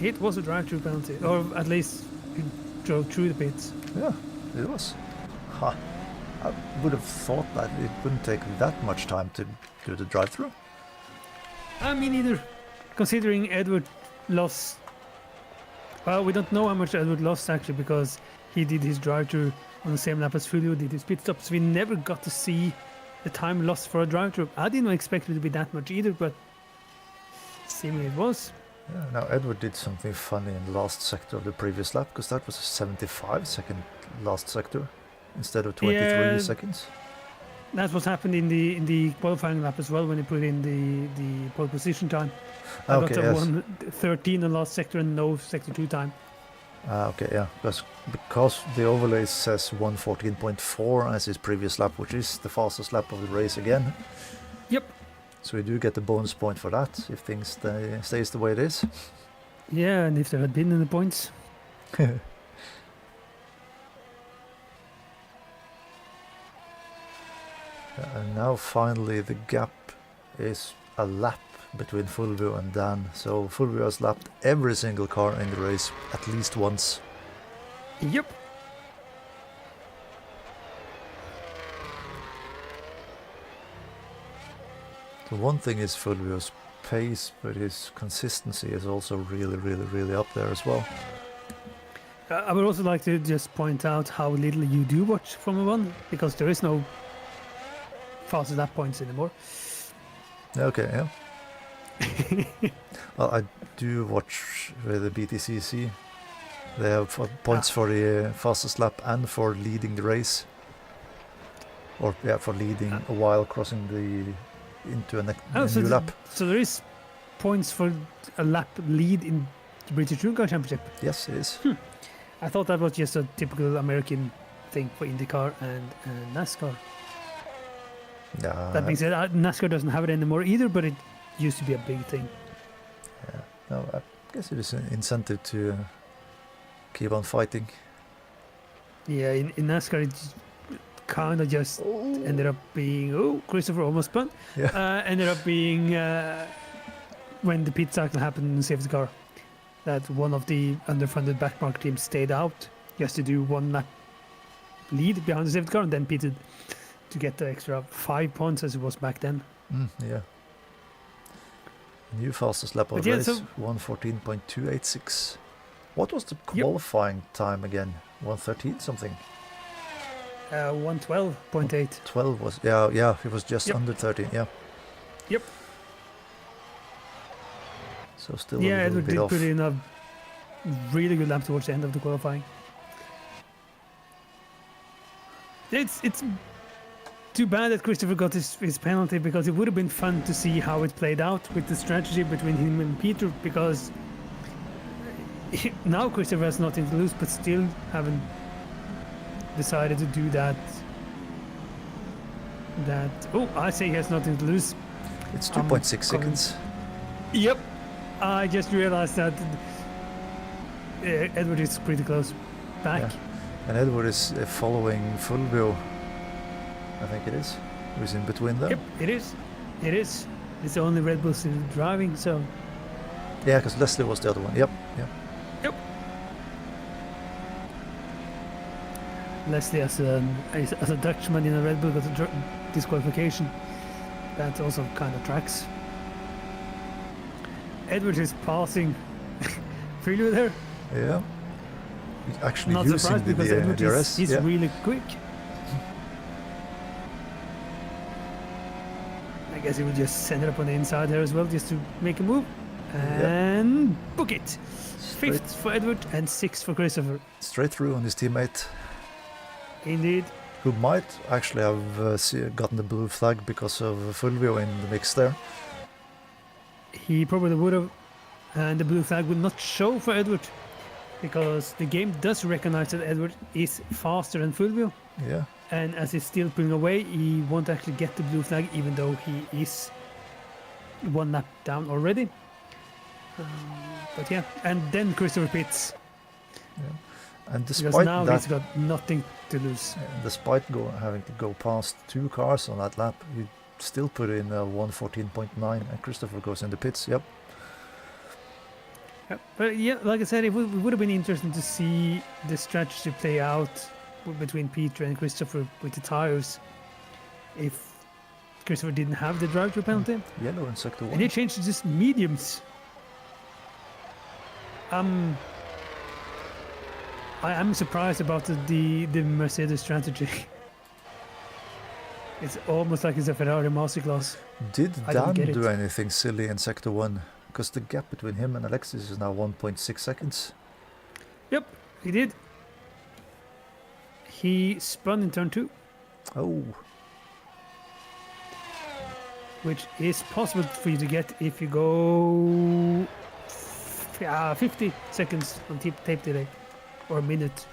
It was a drive-through penalty, or at least he drove through the pits. Yeah, it was. Ha. I would have thought that it wouldn't take that much time to do the drive-through. I mean, either, considering Edward lost. Well, we don't know how much Edward lost actually, because he did his drive-through on the same lap as Julio did his pit stops. We never got to see the time lost for a drive-through. I didn't expect it to be that much either, but seemingly it was. Yeah, now Edward did something funny in the last sector of the previous lap, because that was a 75-second last sector instead of 23 Yeah. seconds. That's what happened in the qualifying lap as well when he put in the pole position time. I Okay, got a yes. 1:13 on last sector and no sector 2 time. Okay, yeah, because the overlay says 1:14.4 as his previous lap, which is the fastest lap of the race again. Yep. So you do get the bonus point for that if things stays the way it is. Yeah, and if there had been any points. And now finally the gap is a lap between Fulvio and Dan. So Fulvio has lapped every single car in the race at least once. Yep. The one thing is Fulvio's pace, but his consistency is also really up there as well. I would also like to just point out how little you do watch Formula 1, because there is no fastest lap points anymore. Okay, yeah. Well, I do watch the BTCC. They have points for the fastest lap and for leading the race. Or yeah, for leading while crossing into a so, new lap. So there is points for a lap lead in the British Touring Car Championship. Yes, it is. I thought that was just a typical American thing for IndyCar and NASCAR. Yeah. That being said, NASCAR doesn't have it anymore either, but it used to be a big thing. Yeah. No, I guess it is an incentive to keep on fighting. Yeah, in NASCAR it kind of just ended up being, Christopher almost spun. Yeah. Ended up being when the pit cycle happened in the safety car, that one of the underfunded backmark teams stayed out just to do one lap lead behind the safety car and then pitted to get the extra 5 points as it was back then. Yeah. New fastest lap of But the yeah, race, so- 1:14.286. What was the Yep. qualifying time again? 1:13 something. 112.8. 12 was, yeah, it was just Yep. under 13, yeah. Yep. So still a Yeah, little Edward bit did off. put in a really good lap towards the end of the qualifying. It's too bad that Christopher got his penalty, because it would have been fun to see how it played out with the strategy between him and Peter, because now Christopher has nothing to lose, but still haven't decided to do that. Oh, I say he has nothing to lose. It's I'm 2.6 coming- seconds. Yep, I just realized that Edward is pretty close back. Yeah. And Edward is following Fulvio, I think it is, who's in between them. Yep, it is. It is. It's only Red Bull still driving, so Yeah, because Leslie was the other one. Yep, yeah. Leslie, as a Dutchman in a Red Bull, got a disqualification. That also kind of tracks. Edward is passing Fulvio there. Yeah. He's actually Not using surprised, because the Edward DRS. is Yeah. really quick. I guess he will just send it up on the inside there as well, just to make a move. And book it. Straight, 5th for Edward and 6th for Christopher. straight through on his teammate, Indeed. who might actually have gotten the blue flag because of Fulvio in the mix there. He probably would have, and the blue flag will not show for Edward, because the game does recognize that Edward is faster than Fulvio, Yeah. and as he's still pulling away, he won't actually get the blue flag, even though he is one lap down already. But yeah, and then Christopher pits, And because despite now that, he's got nothing to lose. despite having to go past 2 cars on that lap, he still put in 1:14.9, and Christopher goes in the pits. Yep. Yeah, but yeah, like I said, it would have been interesting to see the strategy play out between Peter and Christopher with the tires, if Christopher didn't have the drive-through penalty. Yellow in sector 1. And they changed to just mediums. I am surprised about the Mercedes strategy. It's almost like it's a Ferrari masterclass. Did I don't Dan get do it. anything silly in sector 1? Because the gap between him and Alexis is now 1.6 seconds. Yep, he did. He spun in turn 2, Oh, which is possible for you to get if you go 50 seconds on tape delay, or a minute.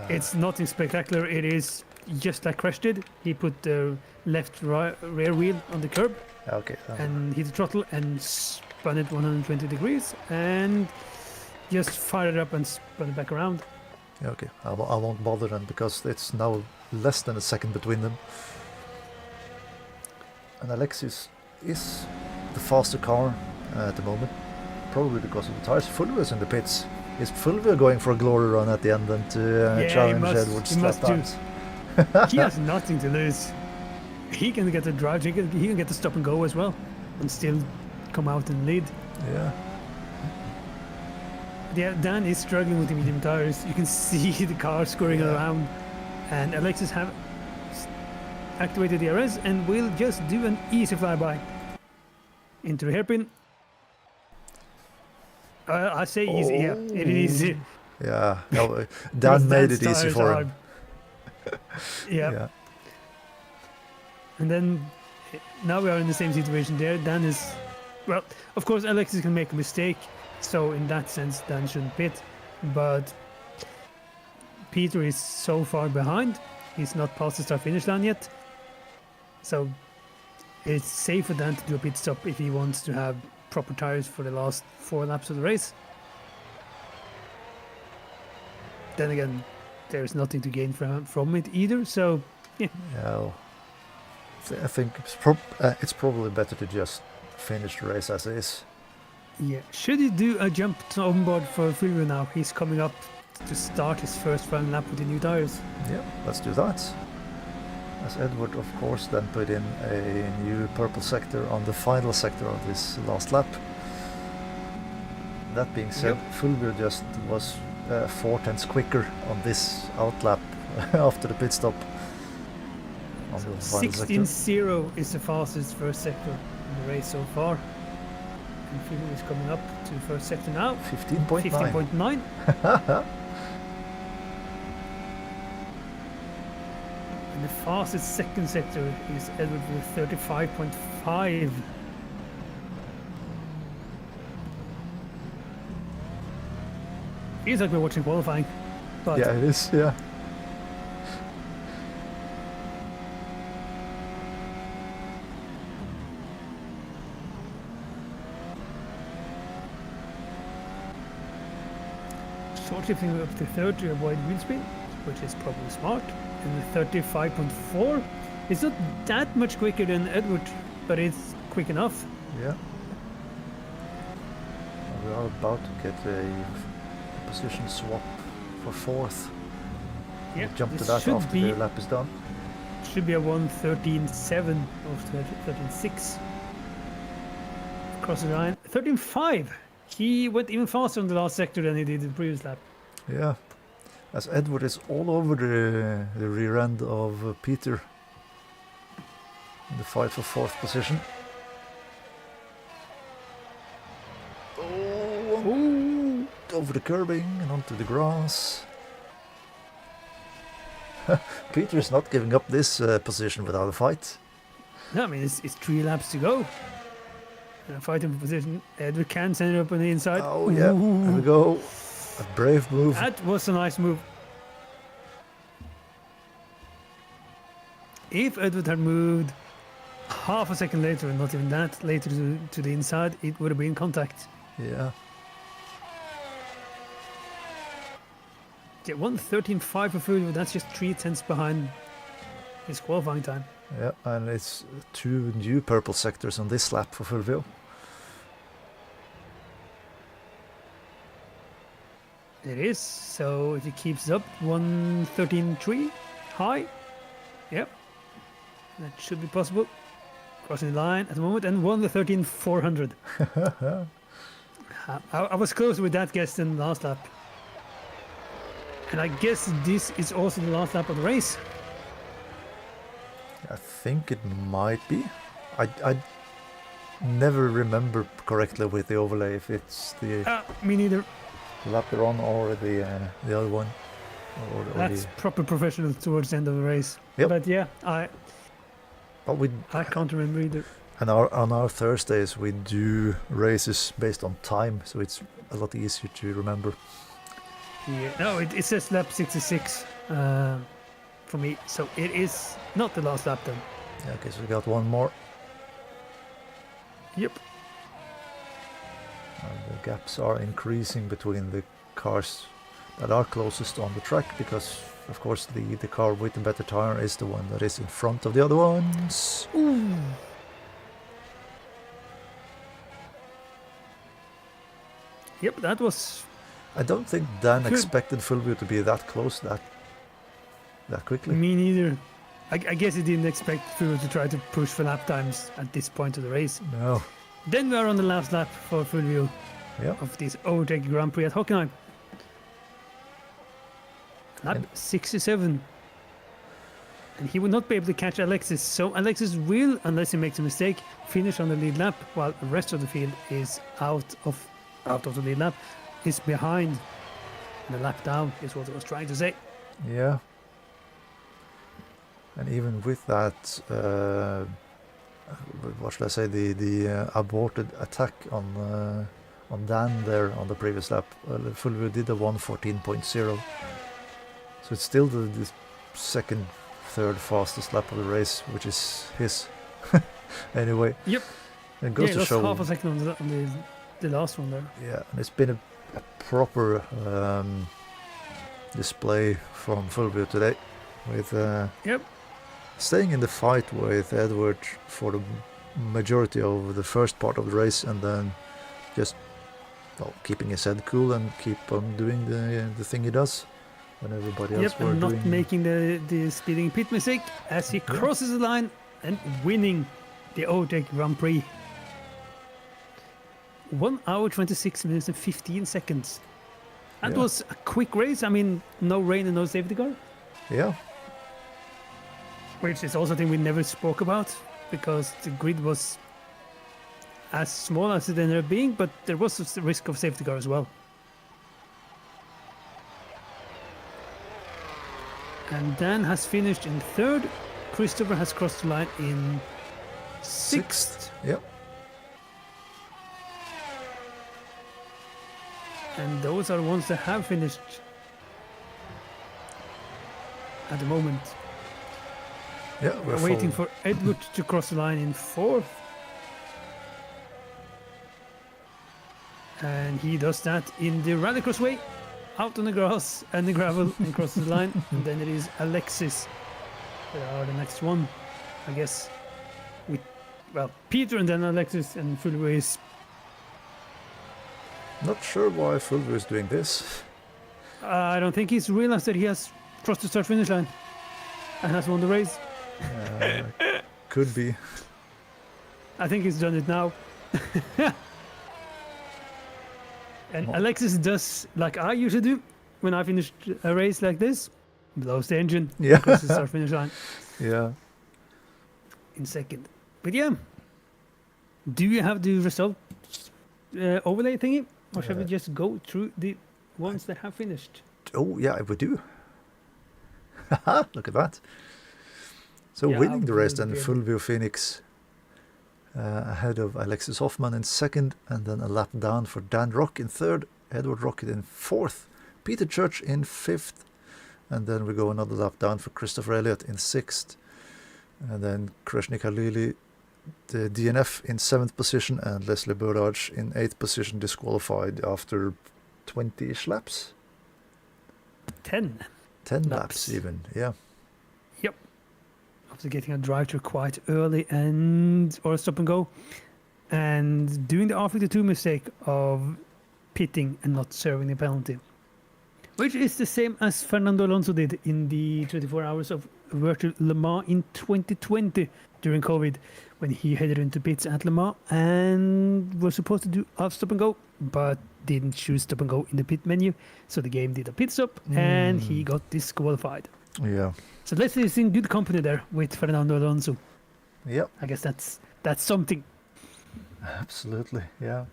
It's nothing spectacular. It is just like Crash did. He put the left rear wheel on the curb okay. and hit the throttle and spun it 120 degrees and just fired it up and spun it back around. Okay, I won't bother then, because it's now less than a second between them. And Alexis is the faster car at the moment, probably because of the tires. Fulvio is in the pits. Is Fulvio going for a glory run at the end and to Yeah, he challenge must- Edwards he lap must do. times? He has nothing to lose. He can get the drive, he can get the stop and go as well and still come out and lead. Yeah. Yeah, Dan is struggling with the medium tires. You can see the car scurrying Yeah. around, and Alexis have activated the DRS and will just do an easy flyby into the hairpin. I say easy, yeah, it is easy. Yeah, no, because Dan made Dan's it easy tires for are- him. Yeah. And then now we are in the same situation there. Dan is, well, of course, Alexis can make a mistake, so in that sense, Dan shouldn't pit. But Peter is so far behind, he's not past the start finish line yet. So it's safe for Dan to do a pit stop if he wants to have proper tires for the last 4 laps of the race. Then again, there's nothing to gain from it either, so Yeah, I think it's probably better to just finish the race as is. yeah. Should he do a jump to onboard for Fulvio now? He's coming up to start his first final lap with the new tires. Yeah, let's do that. As Edward, of course, then put in a new purple sector on the final sector of this last lap. That being said, Fulvio just was 4/10 quicker on this outlap after the pit stop. On the final sector. 16.0 is the fastest first sector in the race so far. And Philip is coming up to first sector now. 15.9. 15.9. And the fastest second sector is Edward with 35.5. Feels like we're watching qualifying. But Yeah, it is, yeah. short shifting up to third to avoid windscreen, which is probably smart. And the 35.4 is not that much quicker than Edward, but it's quick enough. Yeah. We are about to get a position swap for fourth. Yeah, We'll jump to this that should after be the lap is done. should be a 1:13.7 or 13.6. Across the line, 13.5. He went even faster on the last sector than he did in the previous lap. Yeah. As Edward is all over the rear end of Peter in the fight for fourth position. Oh, over the curbing and onto the grass. Peter is not giving up this position without a fight. No, I mean it's 3 laps to go. And a fighting position. Edward can send it up on the inside. Oh yeah, Ooh. there we go. A brave move. That was a nice move. If Edward had moved half a second later, and not even that, later to the inside, it would have been contact. Yeah. Yeah, 1:13.5 for Fulvio, that's just 3/10 behind his qualifying time. Yeah, and it's 2 new purple sectors on this lap for Fulvio. It is, so if he keeps up 1:13.3 high, yep, that should be possible. Crossing the line at the moment, and 1:13.400. I was closer with that guess than last lap. And I guess this is also the last lap of the race. I think it might be. I never remember correctly with the overlay if it's the Me neither. lap they're on or the other one. Or That's proper professional towards the end of the race. Yep. But yeah, but we I can't remember either. and on our Thursdays we do races based on time, so it's a lot easier to remember. Yeah, no, it says lap 66 for me, so it is not the last lap then. Yeah, okay, so we got one more. Yep. And the gaps are increasing between the cars that are closest on the track, because of course the car with the better tire is the one that is in front of the other ones. Ooh. Yep, that was. I don't think Dan Good. expected Fulvio to be that close that quickly. Me neither. I guess he didn't expect Fulvio to try to push for lap times at this point of the race. No. Then we are on the last lap for Fulvio Yeah. of this Overtake Grand Prix at Hockenheim. Lap And- 67. And he will not be able to catch Alexis. So Alexis will, unless he makes a mistake, finish on the lead lap, while the rest of the field is out of the lead lap, is behind. And the lap down is what I was trying to say. Yeah. And even with that, what should I say, the aborted attack on Dan there on the previous lap, Fulvio did a 1:14.0. So it's still the second, third fastest lap of the race, which is his. Anyway. Yep. It goes Yeah, to lost show. half a second on the last one there. Yeah, and it's been a proper display from Fulvio today, with Yep. staying in the fight with Edward for the majority of the first part of the race, and then just keeping his head cool and keep on doing the thing he does when everybody else Yep, were and not doing. making the speeding pit mistake as he crosses the line and winning the Overtake Grand Prix. 1 hour 26 minutes and 15 seconds. That Yeah. was a quick race. I mean, no rain and no safety car, Yeah. which is also a thing we never spoke about because the grid was as small as it ended up being, but there was a risk of safety car as well. And Dan has finished in third. Christopher has crossed the line in sixth. Yep. And those are the ones that have finished at the moment. Yeah. We're waiting for Edward to cross the line in fourth. And he does that in the rallycross way, out on the grass and the gravel and crosses the line. And then it is Alexis that are the next one, I guess. Well, Peter and then Alexis and Fulvio is. Not sure why Fulvio is doing this. I don't think he's realized that he has crossed the start finish line and has won the race. Could be. I think he's done it now. And Oh. Alexis does like I usually do when I finish a race like this, blows the engine, Yeah. crosses the start finish line Yeah. in second. But yeah, do you have the result overlay thingy, or shall we just go through the ones that have finished? Oh, yeah, we do. Look at that. So Yeah, winning the race we'll then, be able- Fulvio Phoenix ahead of Alexis Hoffman in second, and then a lap down for Dan Rock in third, Edward Rocket in fourth, Peter Church in fifth, and then we go another lap down for Christopher Elliott in sixth, and then Krishni Khalili, the DNF in seventh position, and Leslie Burrage in eighth position, disqualified after 20-ish laps. 10 10 Laps. laps even, yeah. after getting a drive-through quite early or stop and go, and doing the R52 mistake of pitting and not serving the penalty, which is the same as Fernando Alonso did in the 24 hours of virtual Le Mans in 2020 during COVID, when he headed into pits at Le Mans and was supposed to do half stop and go, but didn't choose stop and go in the pit menu, so the game did a pit stop and he got disqualified. Yeah. So Leslie is in good company there with Fernando Alonso. Yep. I guess that's something. Absolutely, yeah.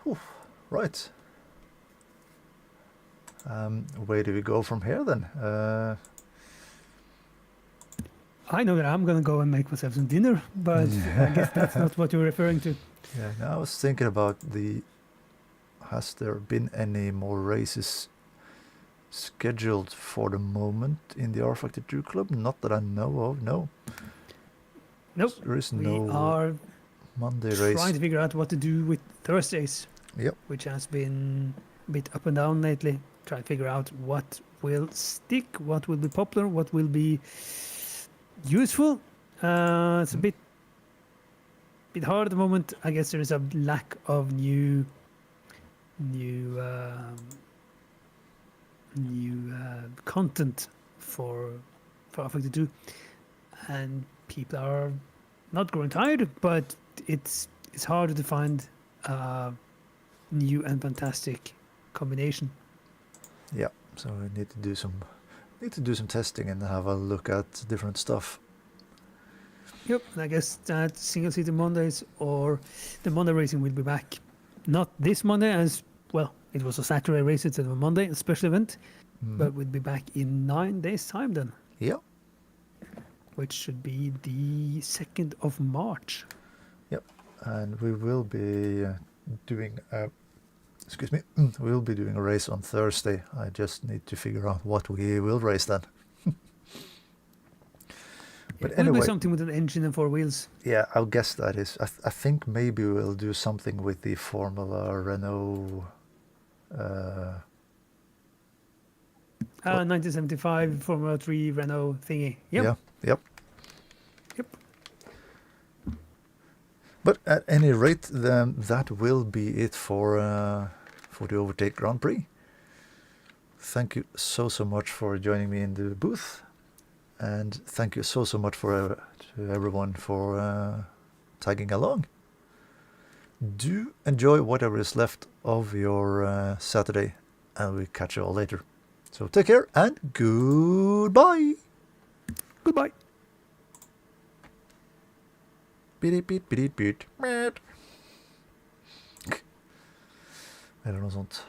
Whew. Right. Where do we go from here then? I know that I'm gonna go and make myself some dinner, but I guess that's not what you're referring to. Yeah, now I was thinking about has there been any more races scheduled for the moment in the rFactor 2 club? Not that I know of, no. Nope. There is We no are Monday race. trying to figure out what to do with Thursdays, Yep. which has been a bit up and down lately. Try to figure out what will stick, what will be popular, what will be useful. It's a bit hard at the moment. I guess there is a lack of new content for rFactor 2, and people are not growing tired, but it's harder to find a new and fantastic combination. Yeah, so we need to do some testing and have a look at different stuff. Yep, and I guess that single seater Mondays or the Monday racing will be back. Not this Monday, as well, it was a Saturday race instead of a Monday, a special event, but we'll be back in 9 days' time then, Yeah. which should be the 2nd of March. And we will be doing we'll be doing a race on Thursday. I just need to figure out what we will race then. But It will anyway, be something with an engine and 4 wheels. yeah, I'll guess that is. I think maybe we'll do something with the Formula Renault. 1975 Formula 3 Renault thingy. Yep. Yeah. Yep. Yep. But at any rate, then that will be it for the Overtake Grand Prix. Thank you so much for joining me in the booth, and thank you so much to everyone for tagging along. do enjoy whatever is left of your Saturday, and we'll catch you all later. So take care and goodbye. Goodbye. Beat, beat, beat, beat. Eller noe sånt.